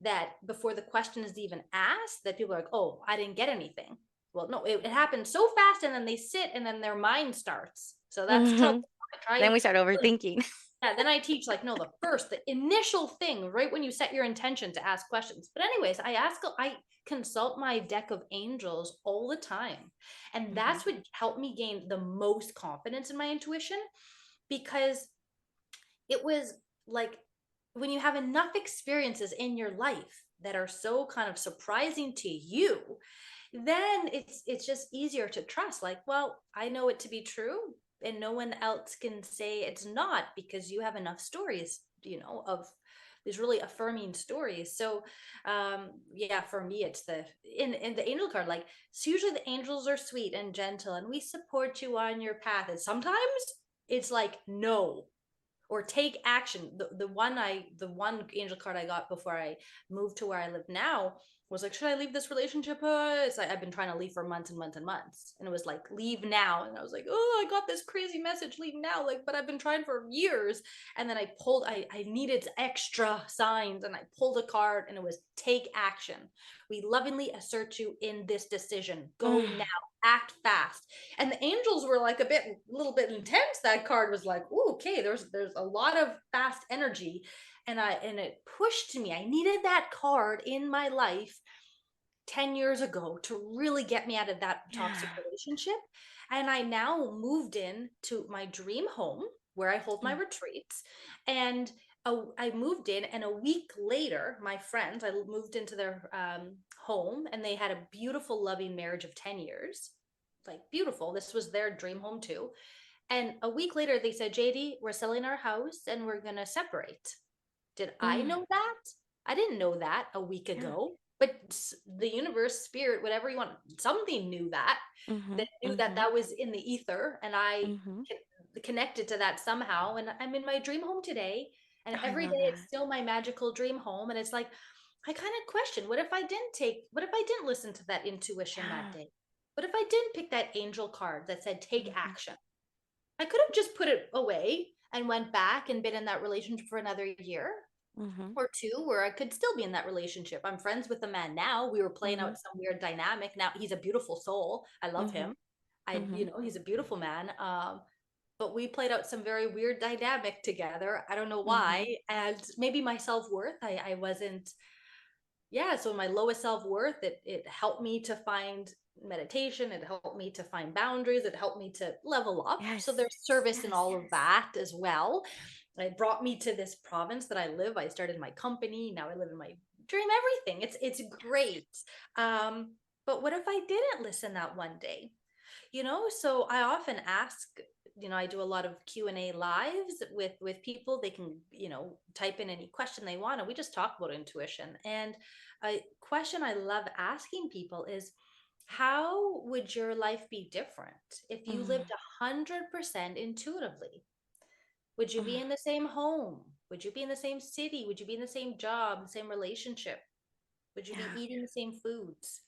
that before the question is even asked, that people are like, oh, I didn't get anything. Well, no, it happens so fast. And then they sit and then their mind starts. So that's trouble. Hmm. Try Then we start overthinking. yeah, then I teach like no, the initial thing, right when you set your intention to ask questions. But anyways, I consult my deck of angels all the time. And Hmm. that's what helped me gain the most confidence in my intuition because it was like when you have enough experiences in your life, that are so kind of surprising to you, then it's just easier to trust. Like, well, I know it to be true, and no one else can say it's not, because you have enough stories, of these really affirming stories. So yeah, for me, it's in the angel card, like, so usually the angels are sweet and gentle and we support you on your path, and sometimes it's like, no, or take action. The one angel card I got before I moved to where I live now was like, should I leave this relationship? It's like, I've been trying to leave for months and months and months, and it was like, leave now. And I was like, oh, I got this crazy message, leave now, like, but I've been trying for years. And then I needed extra signs, and I pulled a card, and it was, take action. We lovingly assert you in this decision, go now, Mm. act fast. And the angels were like a little bit intense. That card was like, ooh, okay, there's a lot of fast energy. And it pushed me. I needed that card in my life 10 years ago to really get me out of that toxic Yeah. relationship. And I now moved in to my dream home where I hold my Mm. retreats. And I moved in, and a week later, my friends, I moved into their home, and they had a beautiful, loving marriage of 10 years. Like, beautiful. This was their dream home too. And a week later, they said, JD, we're selling our house and we're going to separate. Did I Mm. know that? I didn't know that a week Yeah. ago. But the universe, spirit, whatever you want, something knew that, Mm-hmm. that knew that Mm-hmm. that was in the ether. And I Mm-hmm. connected to that somehow. And I'm in my dream home today. And I every day love it's that. still my magical dream home. And it's like, I kind of question, what if I didn't listen to that intuition that Yeah. day? What if I didn't pick that angel card that said, take Mm-hmm. action? I could have just put it away and went back and been in that relationship for another year Mm-hmm. or two, where I could still be in that relationship. I'm friends with the man now. We were playing Mm-hmm. out some weird dynamic. Now he's a beautiful soul. I love Mm-hmm. him. Mm-hmm. He's a beautiful man. But we played out some very weird dynamic together. I don't know Mm-hmm. why. And maybe my self worth, I wasn't, yeah. So my lowest self worth, it helped me to find meditation. It helped me to find boundaries. It helped me to level up. So Yes. there's service in Yes. all of that as well. It brought me to this province that I live. I started my company. Now I live in my dream. Everything. It's great. Um, but what if I didn't listen that one day? So I often ask, I do a lot of Q&A lives with people. They can, type in any question they want, and we just talk about intuition. And a question I love asking people is, how would your life be different if you Mm. lived 100% intuitively? Would you be Mm. in the same home? Would you be in the same city? Would you be in the same job, the same relationship? Would you be Yeah. eating the same foods?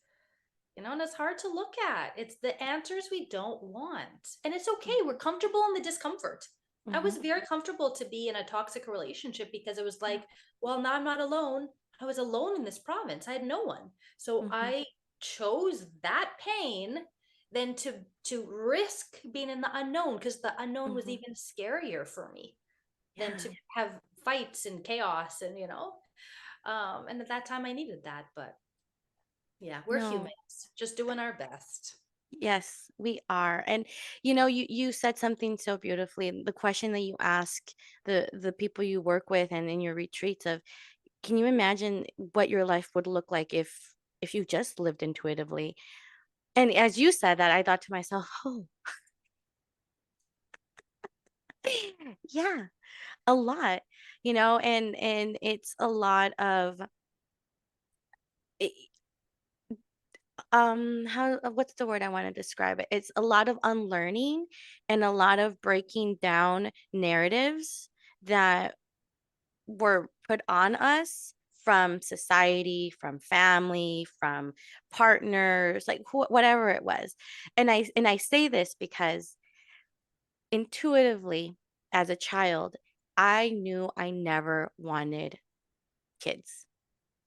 And it's hard to look at. It's the answers we don't want. And it's okay. We're comfortable in the discomfort. I Mm-hmm. was very comfortable to be in a toxic relationship because it was Yeah. like, well, now I'm not alone. I was alone in this province. I had no one. So Mm-hmm. I chose that pain than to risk being in the unknown, because the unknown was Mm-hmm. even scarier for me than Yeah. to have fights and chaos, and and at that time I needed that. But yeah, we're No. humans, just doing our best. Yes, we are. And you said something so beautifully. The question that you ask the people you work with and in your retreats of, can you imagine what your life would look like if you just lived intuitively? And as you said that, I thought to myself, oh, yeah, a lot, and it's a lot of it- how what's the word I want to describe it? It's a lot of unlearning and a lot of breaking down narratives that were put on us from society, from family, from partners, like whatever it was. And I say this because intuitively, as a child, I knew I never wanted kids.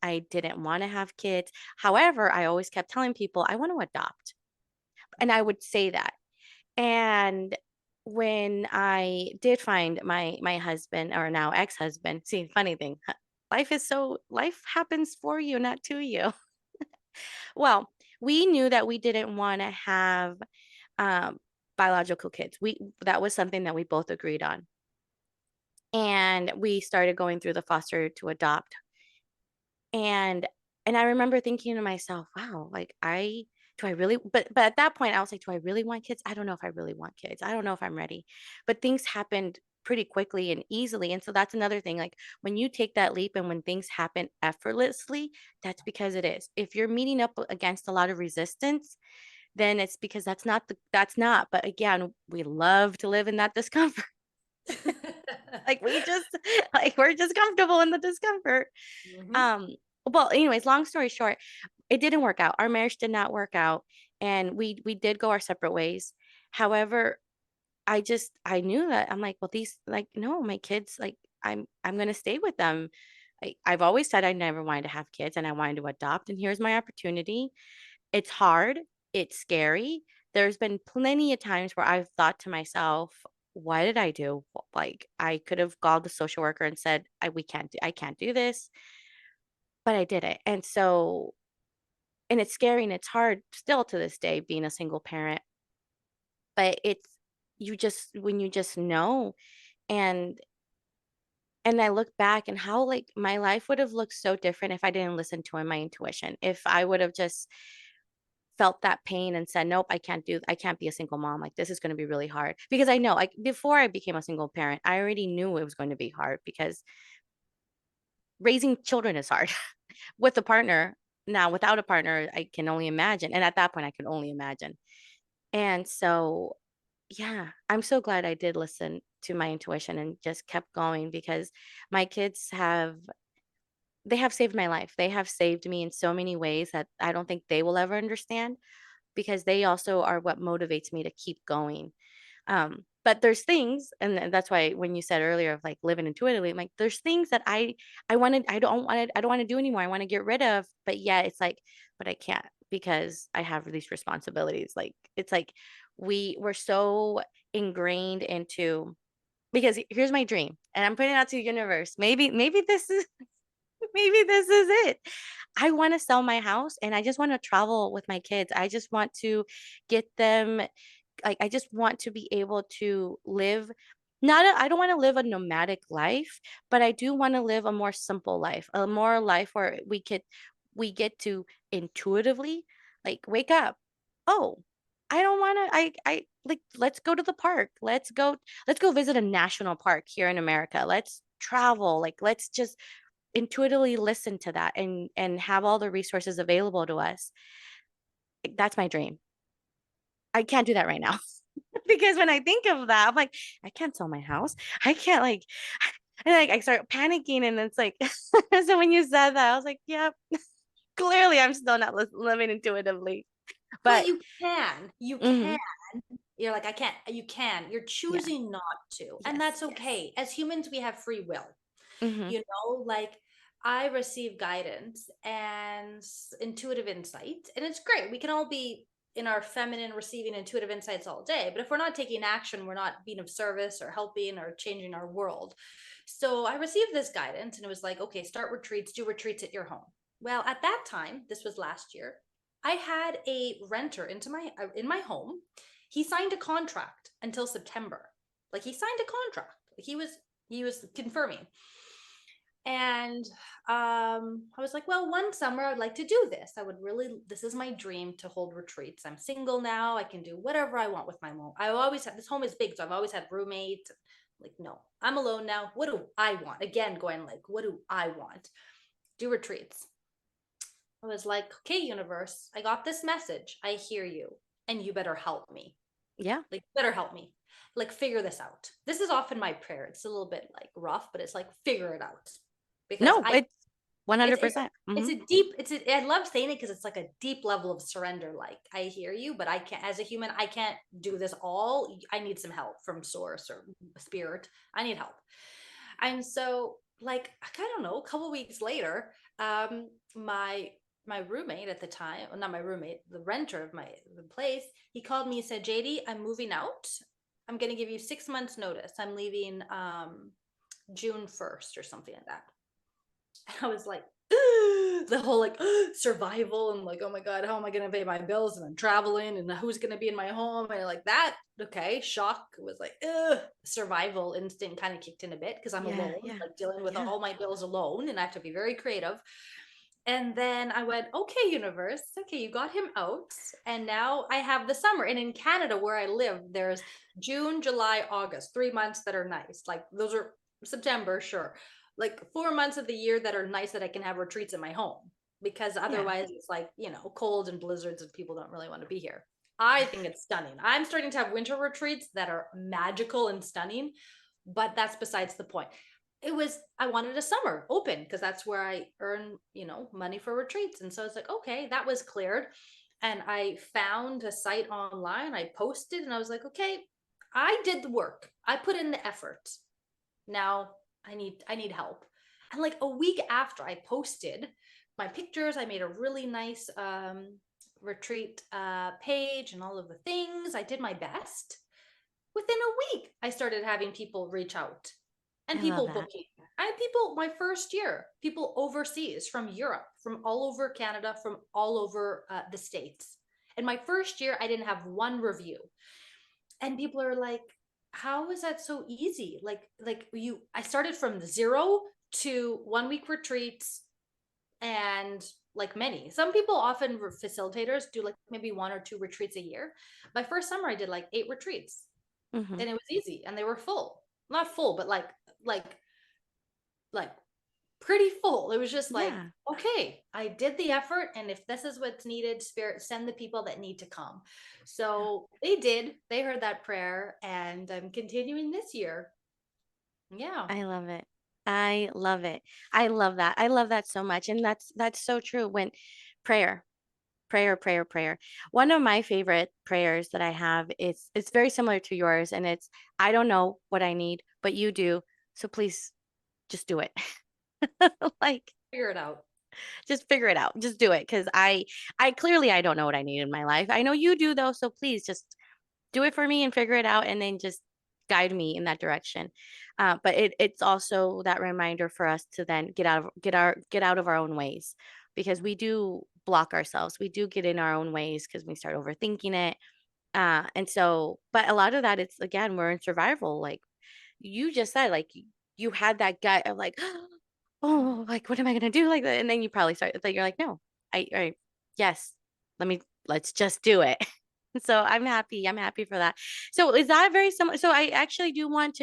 I didn't want to have kids. However, I always kept telling people I want to adopt. And I would say that. And when I did find my husband, or now ex-husband, see, funny thing, life happens for you, not to you. Well, we knew that we didn't want to have um biological kids. That was something that we both agreed on. And we started going through the foster to adopt. And and I remember thinking to myself, wow, like I do I really but at that point I was like, do I really want kids? I don't know if I really want kids. I don't know if I'm ready. But things happened pretty quickly and easily. And so that's another thing. Like when you take that leap and when things happen effortlessly, that's because it is. If you're meeting up against a lot of resistance, then it's because that's not. But again, we love to live in that discomfort. Like we just like we're just comfortable in the discomfort. Mhm. Um, well, anyways, long story short, it didn't work out. Our marriage did not work out, and we did go our separate ways. However, I knew that I'm like, well, these like no, my kids like I'm gonna stay with them. I've always said I never wanted to have kids and I wanted to adopt, and here's my opportunity. It's hard, it's scary. There's been plenty of times where I've thought to myself, "What did I do?" Like, I could have called the social worker and said, I can't do this," but I did it. And so and it's scary and it's hard still to this day being a single parent, but it's you just when you just know and I look back and how, like, my life would have looked so different if I didn't listen to my intuition. If I would have just felt that pain and said, "Nope, I can't be a single mom, like, this is gonna be really hard." Because I know, like, before I became a single parent, I already knew it was going to be hard because raising children is hard with a partner. Now, without a partner, I can only imagine, and at that point, I could only imagine. And so, yeah, I'm so glad I did listen to my intuition and just kept going because my kids have they have saved my life. They have saved me in so many ways that I don't think they will ever understand because they also are what motivates me to keep going. But there's things, and that's why when you said earlier of like living intuitively, I'm like there's things that I don't want to do anymore. I want to get rid of, but yet it's like, but I can't because I have these responsibilities. Like it's like we're so ingrained into because here's my dream, and I'm putting it out to the universe. Maybe this is maybe this is it. I want to sell my house and I just want to travel with my kids. I just want to get them like I just want to be able to live not a, I don't want to live a nomadic life, but I do want to live a more simple life, a more life where we get to intuitively like wake up. Oh, I don't want to I like let's go to the park. Let's go visit a national park here in America. Let's travel. Like let's just intuitively listen to that and have all the resources available to us. Like, that's my dream. I can't do that right now. Because when I think of that, I'm like, I can't sell my house. I can't like and like I start panicking and it's like so when you said that, I was like, yep, clearly I'm still not living intuitively. But But you can. mhm, You're like, "I can't." You can. You're yeah. choosing not to, and Yes, that's yes. okay. As humans, we have free will. Mhm. Like, I receive guidance and intuitive insight, and it's great. We can all be in our feminine receiving intuitive insights all day, but if we're not taking action, we're not being of service or helping or changing our world. So I received this guidance and it was like, okay, start retreats, do retreats at your home. Well, at that time, this was last year, I had a renter into my in my home. He signed a contract until September. Like he signed a contract. Like he was confirming. And I was like, well, one summer I'd like to do this. This is my dream to hold retreats. I'm single now. I can do whatever I want with my home. I always had this home is big, so I've always had roommates. Like, no, I'm alone now. What do I want? Again, going like, what do I want? Do retreats. I was like, okay, universe, I got this message. I hear you, and you better help me. Yeah. Like, better help me. Like, figure this out. This is often my prayer. It's a little bit like rough, but it's like, figure it out. Because No, I it's it's 100%. it's Mhm. a deep I love saying it because it's like a deep level of surrender. Like, I hear you, but I can't, as a human, I can't do this all. I need some help from source or spirit. I need help. And so, like, I don't know, a couple weeks later, my roommate at the time, well, not my roommate, the renter of the place, he called me and said, JD, I'm moving out. I'm going to give you 6 months notice. I'm leaving June 1st or something like that. And I was like, the whole like survival and like, oh my God, how am I going to pay my bills? And I'm traveling and who's going to be in my home? And like that, okay, shock was like, survival instinct kind of kicked in a bit because I'm Yeah, alone, yeah. like dealing with Yeah. all my bills alone and I have to be very creative. And then I went, okay, universe, okay, you got him out. And now I have the summer. And in Canada, where I live, there's June, July, August, 3 months that are nice. Like those are September, sure. Like 4 months of the year that are nice that I can have retreats in my home because Yeah. otherwise it's like, cold and blizzards and people don't really want to be here. I think it's stunning. I'm starting to have winter retreats that are magical and stunning, but that's besides the point. I wanted a summer open because that's where I earn, money for retreats. And so it's like, okay, that was cleared. And I found a site online, I posted, and I was like, okay, I did the work. I put in the effort. Now I need help. And like a week after I posted my pictures, I made a really nice retreat page and all of the things. I did my best. Within a week, I started having people reach out and I love people that. booking. I had people my first year, people overseas from Europe, from all over Canada, from all over the States. In my first year, I didn't have one review. And people are like, how is that so easy? I started from zero to 1 week retreats and like many. Some people often facilitators do like maybe 1 or 2 retreats a year. My first summer, I did like 8 retreats Hmm. and it was easy and they were full, not full but like like pretty full. It was just like, Yeah. okay, I did the effort, and if this is what's needed, spirit, send the people that need to come. So they did, they heard that prayer, and I'm continuing this year. Yeah. I love it. I love it. I love that. I love that so much. And that's so true when prayer, prayer, prayer, prayer. One of my favorite prayers that I have is it's very similar to yours and it's I don't know what I need, but you do. So please just do it. Like Figure it out. just figure it out. Just do it because I clearly I don't know what I need in my life. I know you do though, so please just do it for me and figure it out and then just guide me in that direction. But it's also that reminder for us to then get out of our own ways because we do block ourselves. We do get in our own ways because we start overthinking it. And so, but a lot of that, it's again, we're in survival. Like you just said, like you had that gut of like, oh, like what am I gonna do like that? And then you probably start that you're like, no, I yes, let's just do it. So I'm happy. I'm happy for that. So is that very similar? So I do want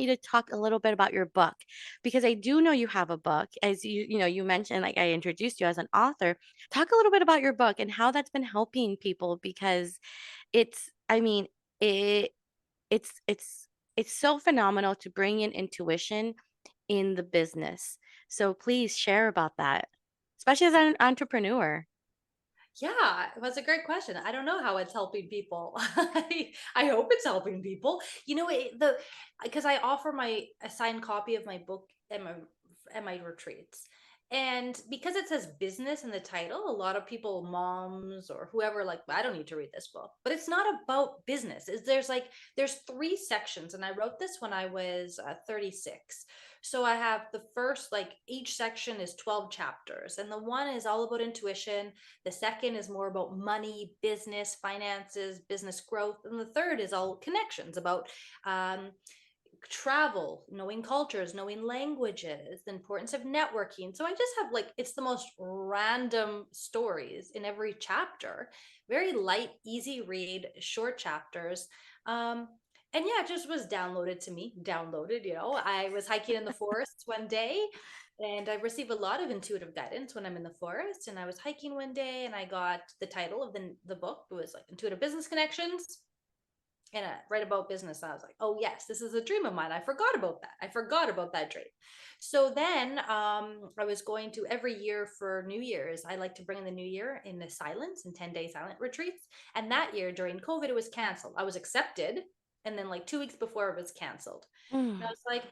you to talk a little bit about your book because I do know you have a book. As you mentioned, like I introduced you as an author. Talk a little bit about your book and how that's been helping people because I mean, it it's it's so phenomenal to bring in intuition in the business. So please share about that, especially as an entrepreneur. Yeah, it was a great question. I don't know how it's helping people. I hope it's helping people. The because I offer a signed copy of my book at my retreats. And because it says business in the title, a lot of people, moms or whoever, like, I don't need to read this book. But it's not about business. There's three sections, and I wrote this when I was 36. So I have the first, like, each section is 12 chapters, and the one is all about intuition. The second is more about money, business, finances, business growth. And the third is all connections about um, travel, knowing cultures, knowing languages, the importance of networking. So I just have like, it's the most random stories in every chapter, very light, easy read, short chapters. Um, and yeah, it just was downloaded to me, downloaded, I was hiking in the forest one day and I receive a lot of intuitive guidance when I'm in the forest. And I was hiking one day and I got the title of the book. It was like Intuitive Business Connections and write about business. I was like, oh yes, this is a dream of mine. I forgot about that. I forgot about that dream. So then I was going to every year for New Year's. I like to bring in the new year in the silence and 10-day silent retreats. And that year during COVID, it was canceled. I was accepted. And then like 2 weeks before it was canceled. And I Mm, was like,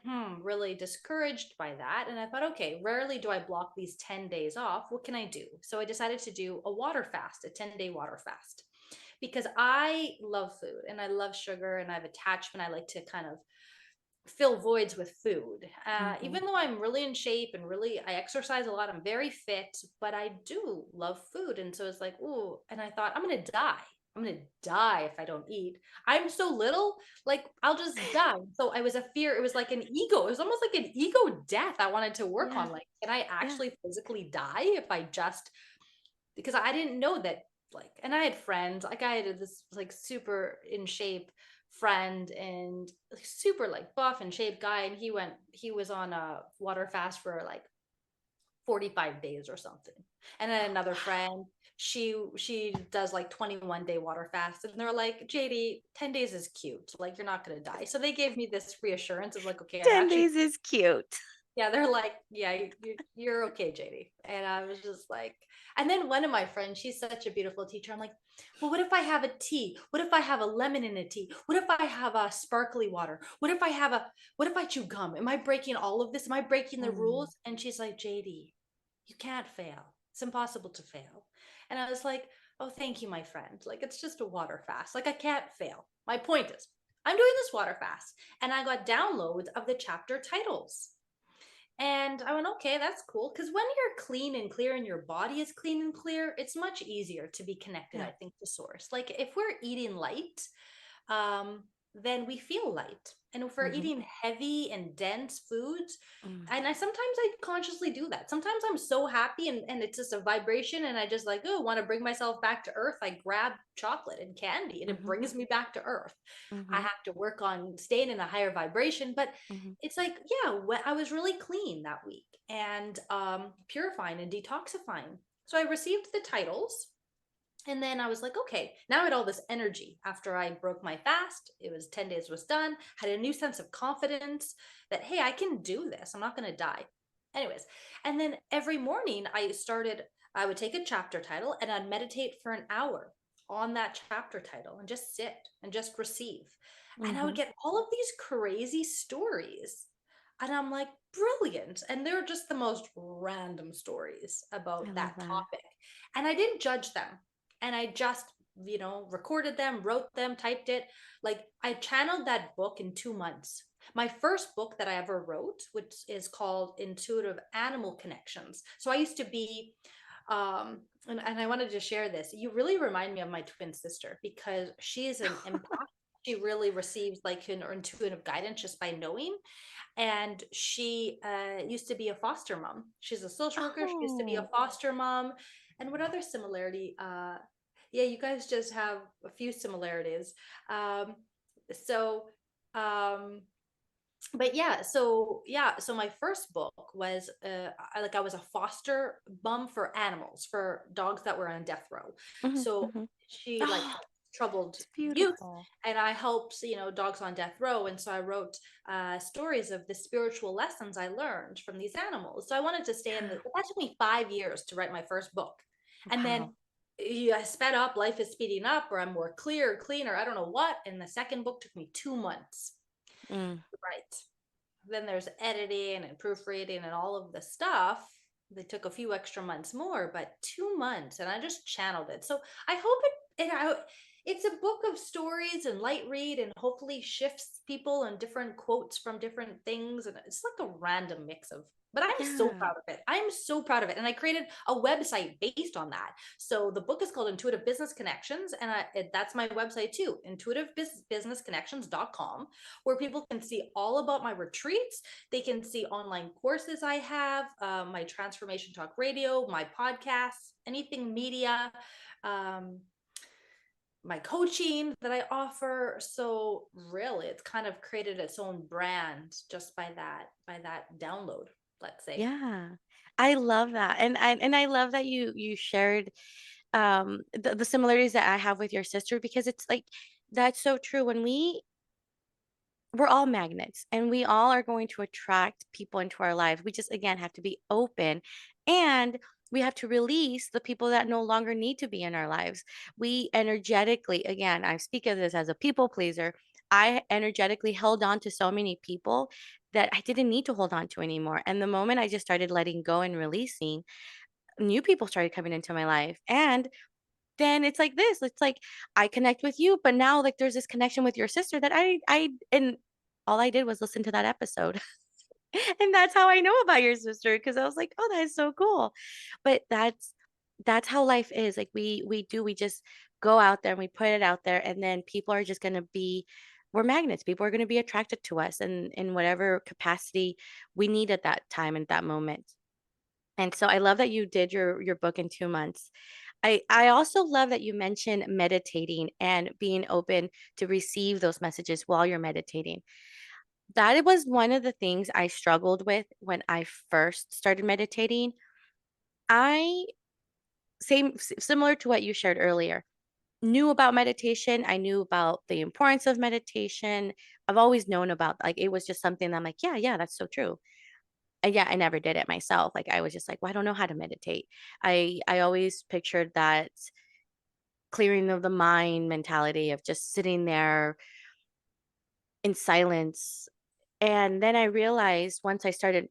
really discouraged by that. And I thought, okay, rarely do I block these 10 days off. What can I do? So I decided to do a water fast, a 10-day water fast because I love food and I love sugar and I have attachment. I like to kind of fill voids with food. mhm. Even though I'm really in shape and really, I exercise a lot, I'm very fit, but I do love food. And so it's like, ooh, and I thought, I'm going to die. I'm gonna die if I don't eat. I'm so little, like I'll just die. So I was a fear. It was like an ego. It was almost like an ego death I wanted to work Yeah. on. Like, can I Yeah. actually physically die if I just, because I didn't know that, like, and I had friends, like I had this like super in shape friend and like, super like buff and shape guy, and he was on a water fast for like 45 days or something. And then another friend, she does like 21-day water fast, and they're like, JD, 10 days is cute, like you're not gonna die. So they gave me this reassurance of like, okay, I'm 10 actually, days is cute. yeah, they're like, yeah, you're okay, JD. And I was just like, and then one of my friends, she's such a beautiful teacher. I'm like, well, what if I have a tea? What if I have a lemon in a tea? What if I have a sparkly water? What if I chew gum? Am I breaking all of this? Am I breaking the Mm, rules? And she's like, JD, you can't fail. It's impossible to fail. And I was like, oh, thank you, my friend. Like, it's just a water fast. Like, I can't fail. My point is, I'm doing this water fast. And I got downloads of the chapter titles. And I went, okay, that's cool. Because when you're clean and clear and your body is clean and clear, it's much easier to be connected, yeah. I think, to source. Like if we're eating light, um, then we feel light. And if we're Mhm. eating heavy and dense foods, Mm, and I sometimes I consciously do that. Sometimes I'm so happy and it's just a vibration, and I just like, oh, want to bring myself back to earth. I grab chocolate and candy and it mhm, brings me back to earth. I mhm, have to work on staying in a higher vibration, but mhm. it's like, yeah, I was really clean that week and purifying and detoxifying. So I received the titles, and then I was like, okay, now I had all this energy after I broke my fast. It was 10 days was done, had a new sense of confidence that, hey, I can do this. I'm not going to die. Anyways, and then every morning I would take a chapter title and I'd meditate for an hour on that chapter title and just sit and just receive. And I would Mhm. get all of these crazy stories. And I'm like, brilliant. And they're just the most random stories I about love that that. topic. And I didn't judge them, and I just, recorded them, wrote them, typed it. Like I channeled that book in 2 months. My first book that I ever wrote, which is called Intuitive Animal Connections. So I used to be, and I wanted to share this. You really remind me of my twin sister because she is an empath. She really receives like an intuitive guidance just by knowing. And she used to be a foster mom. She's a social worker. She used to be a Oh. foster mom. And what other similarity? Yeah, you guys just have a few similarities. Um, so, um, but so my first book was I was a foster mom for animals, for dogs that were on death row. Mhm, So mhm. she like Oh, helped troubled it's youth, beautiful. and I helped dogs on death row, and so I wrote stories of the spiritual lessons I learned from these animals. So I wanted to stay in Yeah. the that took me 5 years to write my first book. And then Wow. yeah, I sped up, life is speeding up, or I'm more clear, cleaner, I don't know what. And the second book took me 2 months Mm, to write. Then there's editing and proofreading and all of the stuff. They took a few extra months more, but 2 months, and I just channeled it. So I hope it's a book of stories and light read, and hopefully shifts people and different quotes from different things. And it's like a random mix of, but I'm so yeah. proud of it. I'm so proud of it. And I created a website based on that. So the book is called Intuitive Business Connections. And that's my website too, intuitivebusinessconnections.com, where people can see all about my retreats. They can see online courses I have, my Transformation Talk Radio, my podcasts, anything media, um, my coaching that I offer. So really, it's kind of created its own brand just by that download, let's say. Yeah. I love that. And I love that you shared the similarities that I have with your sister because it's like that's so true. When we're all magnets and we all are going to attract people into our lives. We just, again, have to be open and we have to release the people that no longer need to be in our lives. We energetically, again, I speak of this as a people pleaser. I energetically held on to so many people that I didn't need to hold on to anymore. And the moment I just started letting go and releasing, new people started coming into my life. And then it's like this. It's like I connect with you, but now like there's this connection with your sister that and all I did was listen to that episode. And that's how I know about your sister because I was like, "Oh, that is so cool." But that's that's how life is. Like we just go out there and we put it out there, and then people are just gonna be we're magnets. People are gonna be attracted to us in whatever capacity we need at that time and that moment. And so I love that you did your book in 2 months. I also love that you mentioned meditating and being open to receive those messages while you're meditating. That was one of the things I struggled with when I first started meditating. I similar to what you shared earlier. Knew about meditation. I knew about the importance of meditation. I've always known about like it was just something that I'm like, yeah, yeah, that's so true. And yeah, I never did it myself. Like I was just like, well, I don't know how to meditate. I always pictured that clearing of the mind mentality of just sitting there in silence. And then I realized once I started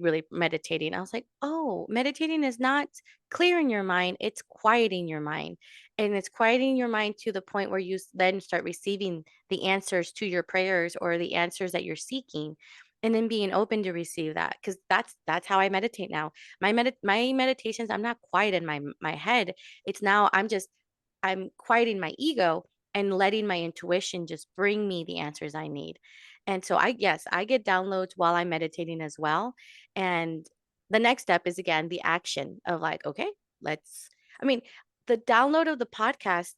really meditating, I was like, "Oh, meditating is not clearing your mind, it's quieting your mind." And it's quieting your mind to the point where then start receiving the answers to your prayers or the answers that you're seeking. And then being open to receive that, because that's how I meditate now. My meditations, I'm not quiet in my head. It's now I'm quieting my ego and letting my intuition just bring me the answers I need. And so yes, I get downloads while I'm meditating as well. And the next step is again the action of like, okay, let's I mean, the download of the podcast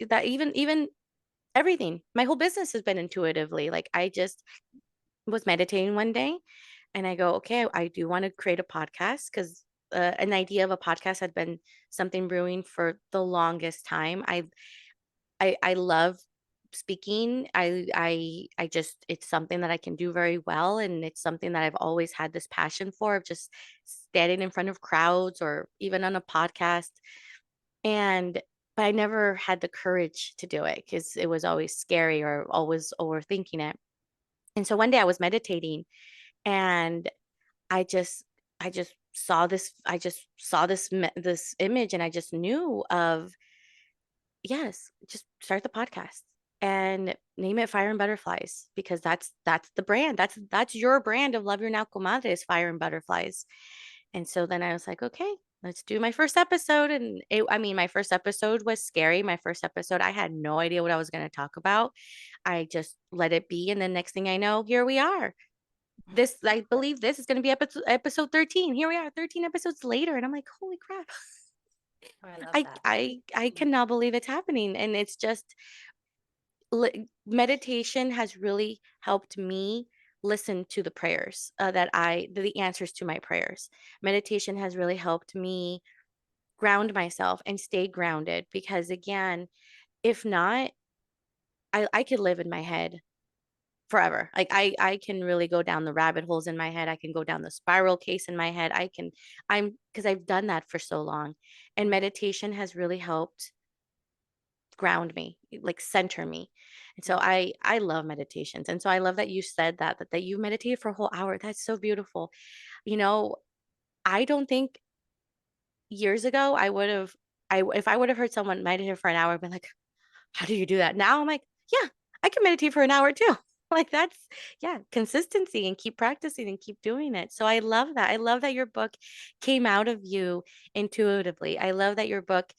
that even everything, my whole business has been intuitively. Like I just was meditating one day and I go, okay, I do want to create a podcast because an idea of a podcast had been something brewing for the longest time. I love speaking. I just it's something that I can do very well, and it's something that I've always had this passion for of just standing in front of crowds or even on a podcast. And but I never had the courage to do it because it was always scary or always overthinking it. And so one day I was meditating and I just I just saw this image and I just knew of yes, just start the podcast and name it Fire and Butterflies because that's the brand. That's your brand of Love Your Now Comadre is Fire and Butterflies. And so then I was like, okay, let's do my first episode. And I mean, my first episode was scary. My first episode, I had no idea what I was going to talk about. I just let it be. And then next thing I know, here we are. I believe this is going to be episode 13. Here we are, 13 episodes later. And I'm like, holy crap. Oh, I love that. I Mhm. cannot believe it's happening. And it's just meditation has really helped me listen to the prayers the answers to my prayers. Meditation has really helped me ground myself and stay grounded because again, if not, I could live in my head forever. Like I can really go down the rabbit holes in my head. I can go down the spiral case in my head. I'm because I've done that for so long. And Mhm. meditation has really helped ground me, like center me. And so Yeah. I love meditations. And so I love that you said that you meditated for a whole hour. That's so beautiful. You know, I don't think years ago I would have if I would have heard someone meditate for an hour, I'd been like, how do you do that? Now I'm like, yeah, I can meditate for an hour too. Like that's yeah, consistency and keep practicing and keep doing it. So I love that. I love that your book came out of you intuitively. I love that your book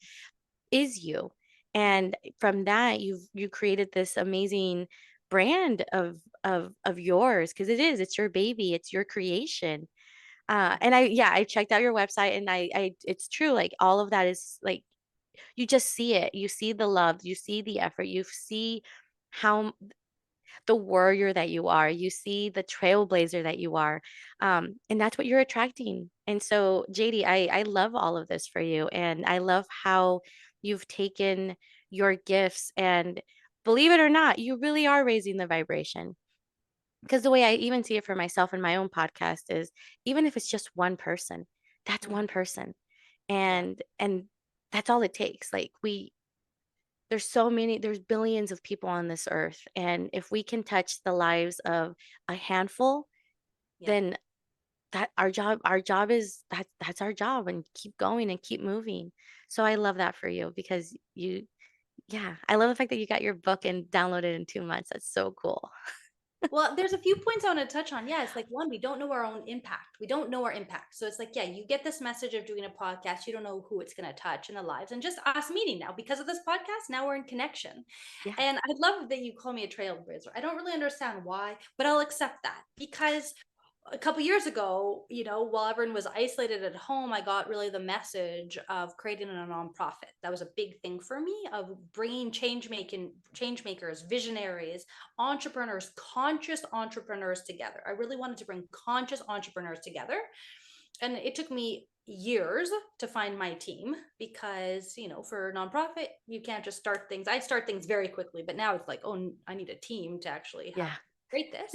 is you. And from that, you created this amazing brand of yours because it's your baby, it's your creation. And I checked out your website and it's true. Like all of that is like you just see it. You see the love, you see the effort, you see how the warrior that you are, you see the trailblazer that you are. And that's what you're attracting. And so, JD, I love all of this for you. And I love how you've taken your gifts and believe it or not, you really are raising the vibration. Because the way I even see it for myself in my own podcast is even if it's just one person, that's Mhm. one person. Yeah. And that's all it takes. Like there's billions of people on this earth and if we can touch the lives of a handful Yeah. then that our job is that's our job and keep going and keep moving. So I love that for you because you yeah, I love the fact that you got your book and downloaded in 2 months. That's so cool. Well, there's a few points I want to touch on. Yeah, it's like one, we don't know our own impact. We don't know our impact. So it's like, yeah, you get this message of doing a podcast, you don't know who it's going to touch in the lives. And just us meeting now because of this podcast, now we're in connection. Yeah. And I love that you call me a trailblazer. I don't really understand why, but I'll accept that because a couple years ago, while everyone was isolated at home, I got really the message of creating a nonprofit. That was a big thing for me of bringing change makers, visionaries, entrepreneurs, conscious entrepreneurs together. I really wanted to bring conscious entrepreneurs together. And it took me years to find my team because, for a nonprofit, you can't just start things. I start things very quickly, but now it's like, oh, I need a team to actually have Yeah. create this.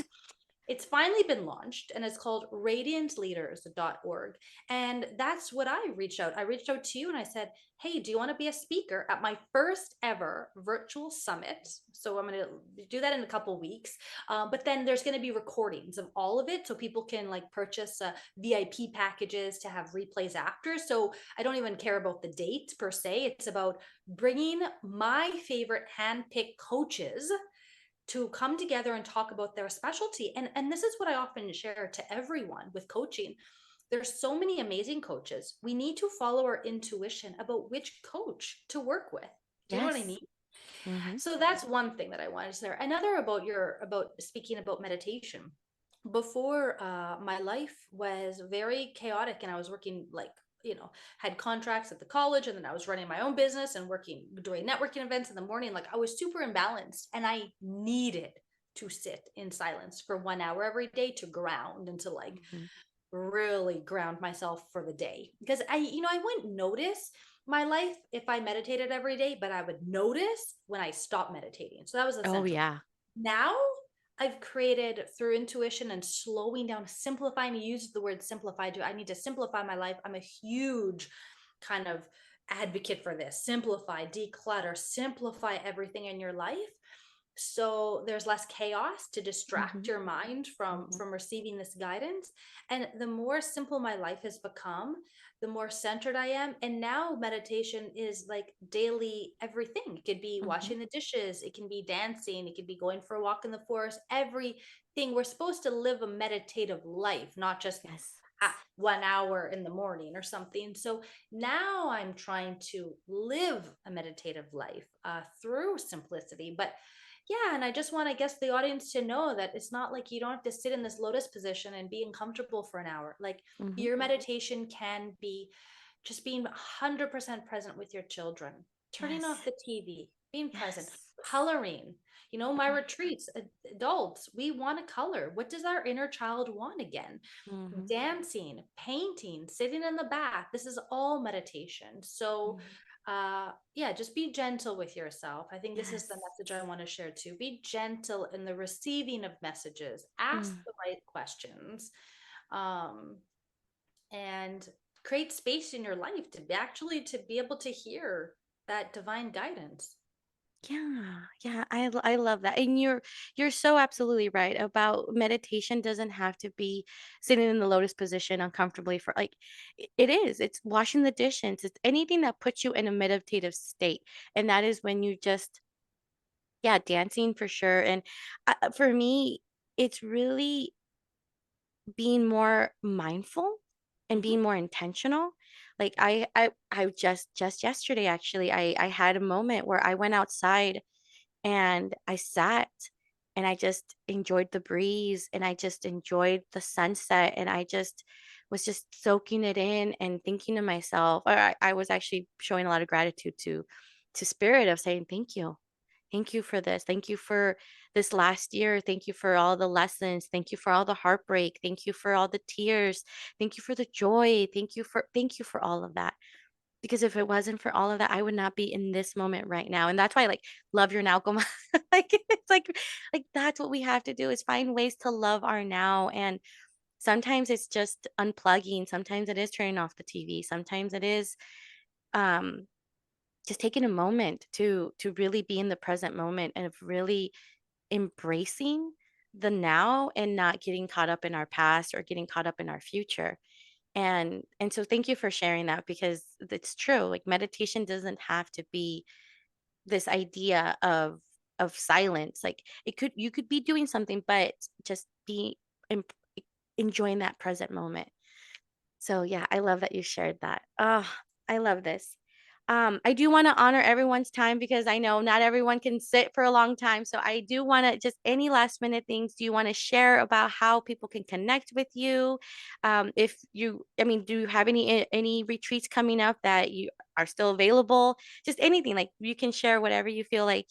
It's finally been launched and it's called radiantleaders.org. And that's what I reached out. I reached out to you and I said, hey, do you want to be a speaker at my first ever virtual summit? So I'm going to do that in a couple weeks. But then there's going to be recordings of all of it so people can like purchase VIP packages to have replays after. So I don't even care about the date per se. It's about bringing my favorite handpicked coaches to come together and talk about their specialty. And this is what I often share to everyone with coaching. There's so many amazing coaches. We need to follow our intuition about which coach to work with. Do you know what I Yes. mean? Hmm. So that's one thing that I wanted to share. Another about speaking about meditation. Before, my life was very chaotic, and I was working like had contracts at the college, and then I was running my own business and working doing networking events in the morning. Like I was super imbalanced, and I needed to sit in silence for 1 hour every day to ground and to like Hmm. really ground myself for the day because I wouldn't notice my life if I meditated every day, but I would notice when I stopped meditating. So that was Oh, essential. yeah. Now I've created through intuition and slowing down, simplifying. You use the word simplify. Do I need to simplify my life? I'm a huge kind of advocate for this. Simplify, declutter, simplify everything in your life so there's less chaos to distract Hmm. your mind from Hmm. receiving this guidance. And the more simple my life has become, the more centered I am. And now meditation is like daily everything. It could be Hmm. washing the dishes, it can be dancing, it could be going for a walk in the forest, everything. We're supposed to live a meditative life, not just Yes. 1 hour in the morning or something. So now I'm trying to live a meditative life through simplicity. But yeah, and I just want, I guess, the audience to know that it's not like you don't have to sit in this lotus position and be uncomfortable for an hour. Like Hmm. your meditation can be just being 100% present with your children, turning Yes. off the TV, being present, Yes. coloring. My retreats, adults, we want to color. What does our inner child want again? Hmm. Dancing, painting, sitting in the bath. This is all meditation. So, Hmm. yeah, just be gentle with yourself. I think this is the Yes. message I want to share too. Be gentle in the receiving of messages. Ask Mm. the right questions. Um, and create space in your life to be actually to be able to hear that divine guidance. Yeah, yeah, I love that. And you're so absolutely right about meditation doesn't have to be sitting in the lotus position uncomfortably for like it is. It's washing the dishes. It's anything that puts you in a meditative state. And that is when you just yeah, dancing for sure. And for me, it's really being more mindful and Mhm. being more intentional. Like I just yesterday actually I had a moment where I went outside and I sat and I just enjoyed the breeze and I just enjoyed the sunset and I just was just soaking it in and thinking to myself, or I was actually showing a lot of gratitude to spirit of saying thank you. Thank you for this. Thank you for this last year. Thank you for all the lessons. Thank you for all the heartbreak. Thank you for all the tears. Thank you for the joy. Thank you for all of that because if it wasn't for all of that, I would not be in this moment right now. And that's why like love your now. Como like it's like that's what we have to do is find ways to love our now. And sometimes it's just unplugging. Sometimes it is turning off the TV. Sometimes it is um just taking a moment to really be in the present moment and of really embracing the now and not getting caught up in our past or getting caught up in our future. And so thank you for sharing that because it's true. Like meditation doesn't have to be this idea of of silence. Like you could be doing something, but just be en- enjoying that present moment. So yeah, I love that you shared that. Oh, I love this. I do want to honor everyone's time because I know not everyone can sit for a long time. So I do want to just any last minute things. Do you want to share about how people can connect with you? If you, I mean, do you have any retreats coming up that you are still available? Just anything like you can share whatever you feel like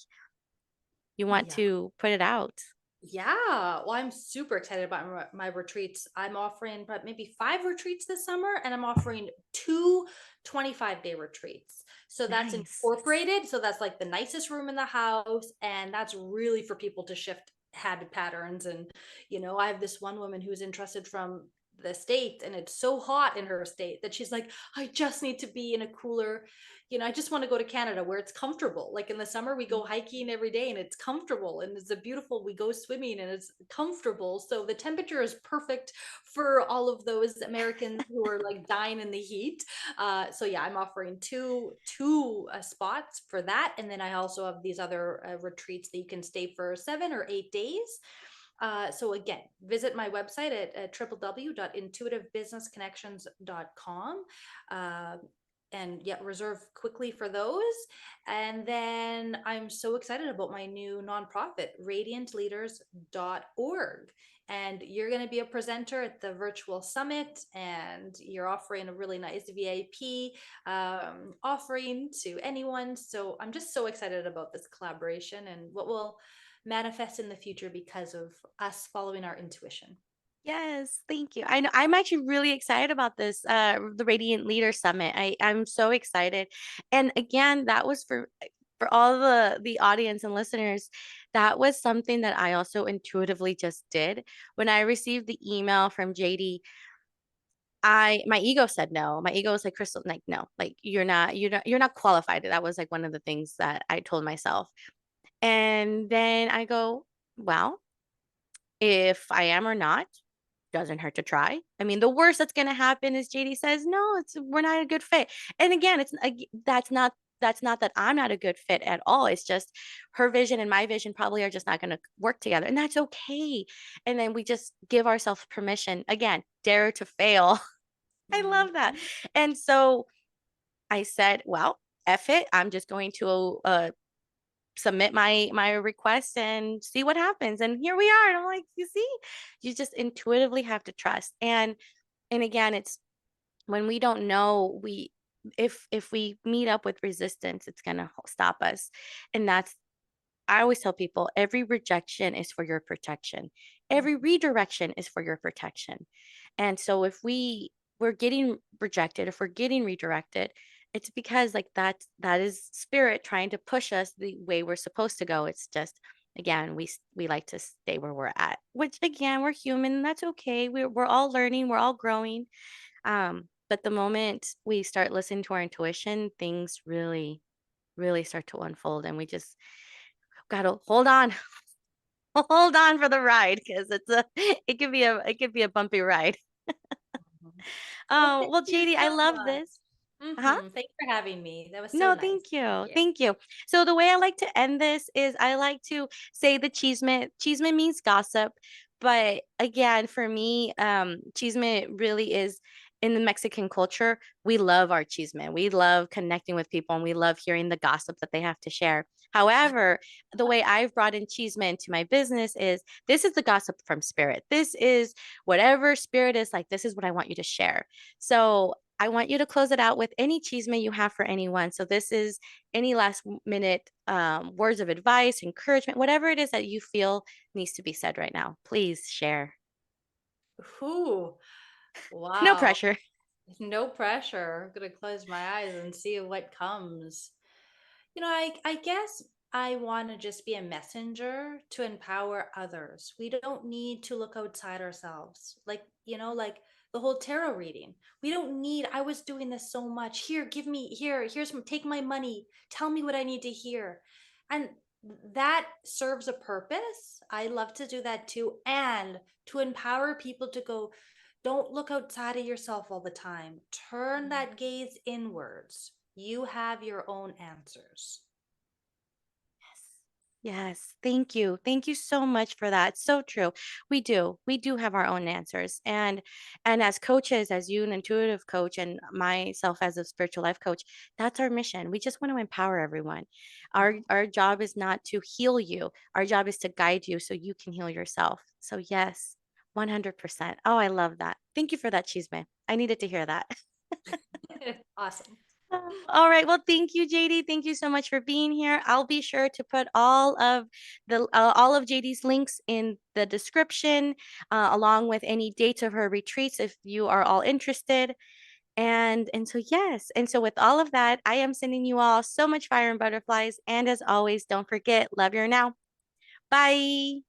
you want Yeah. to put it out. Yeah, well, I'm super excited about my retreats. I'm offering but maybe 5 retreats this summer, and I'm offering two 25-day retreats. So that's Nice. incorporated. So that's like the nicest room in the house. And that's really for people to shift habit patterns. And, I have this one woman who's interested from the state, and it's so hot in her state that she's like, I just need to be in a cooler, I just want to go to Canada where it's comfortable. Like in the summer, we go hiking every day and it's comfortable, and it's a beautiful, we go swimming and it's comfortable. So the temperature is perfect for all of those Americans who are like dying in the heat. So yeah, I'm offering two spots for that. And then I also have these other retreats that you can stay for 7 or 8 days. So again, visit my website at www.intuitivebusinessconnections.com. Uh, and yeah, reserve quickly for those. And then I'm so excited about my new nonprofit, radiantleaders.org. And you're going to be a presenter at the virtual summit, and you're offering a really nice VIP offering to anyone. So I'm just so excited about this collaboration and what will manifest in the future because of us following our intuition. Yes, thank you. I know I'm actually really excited about this, the Radiant Leader Summit. I'm so excited. And again, that was for all the audience and listeners, that was something that I also intuitively just did. When I received the email from JD, I my ego said no. My ego was like, Crystal, like, no, like you're not qualified. That was like one of the things that I told myself. And then I go, well, if I am or not, doesn't hurt to try. I mean, the worst that's gonna happen is JD says, "No, it's we're not a good fit." And again, that's not that I'm not a good fit at all. It's just her vision and my vision probably are just not gonna work together, and that's okay. And then we just give ourselves permission. Again, dare to fail. I love that. Mhm. And so I said, "Well, F it. I'm just going to submit my request and see what happens." And here we are. And I'm like, you see, you just intuitively have to trust. And again, it's when we don't know, we if we meet up with resistance, it's gonna stop us. And that's I always tell people every rejection is for your protection. Every Mhm. redirection is for your protection. And so if we're getting rejected, if we're getting redirected, it's because like that is spirit trying to push us the way we're supposed to go. It's just again, we like to stay where we're at, which again, we're human, that's okay. We're all learning, we're all growing. But the moment we start listening to our intuition, things really start to unfold and we just gotta hold on, hold on for the ride because it could be a bumpy ride. Mhm. Well, Oh, thank well, you JD, I so love much. this. Huh? Thanks for having me. That was so No, nice. thank Thank you. you. Thank you. So the way I like to end this is I like to say the chisme. Chisme means gossip, but again, for me, chisme really is in the Mexican culture. We love our chisme. We love connecting with people and we love hearing the gossip that they have to share. However, the way I've brought in chisme into my business is this is the gossip from spirit. This is whatever spirit is like, this is what I want you to share. So I want you to close it out with any chisme you have for anyone. So this is any last minute words of advice, encouragement, whatever it is that you feel needs to be said right now. Please share. Whew. No Wow. pressure. No pressure. I'm gonna close my eyes and see what comes. I guess I want to just be a messenger to empower others. We don't need to look outside ourselves. Like the whole tarot reading. We don't need, I was doing this so much. Here, give me, take my money. Tell me what I need to hear. And that serves a purpose. I love to do that too. And to empower people to go, don't look outside of yourself all the time. Turn that gaze inwards. You have your own answers. Yes. Yes, thank you. Thank you so much for that. So true. We do. We do have our own answers. And as coaches, as you an intuitive coach and myself as a spiritual life coach, that's our mission. We just want to empower everyone. Mhm. Our job is not to heal you. Our job is to guide you so you can heal yourself. So yes, 100%. Oh, I love that. Thank you for that, Chisme. I needed to hear that. Awesome. All right. Well, thank you, JD. Thank you so much for being here. I'll be sure to put all of JD's links in the description, along with any dates of her retreats if you are all interested. And so yes, and so with all of that, I am sending you all so much fire and butterflies. And as always, don't forget, love your now. Bye.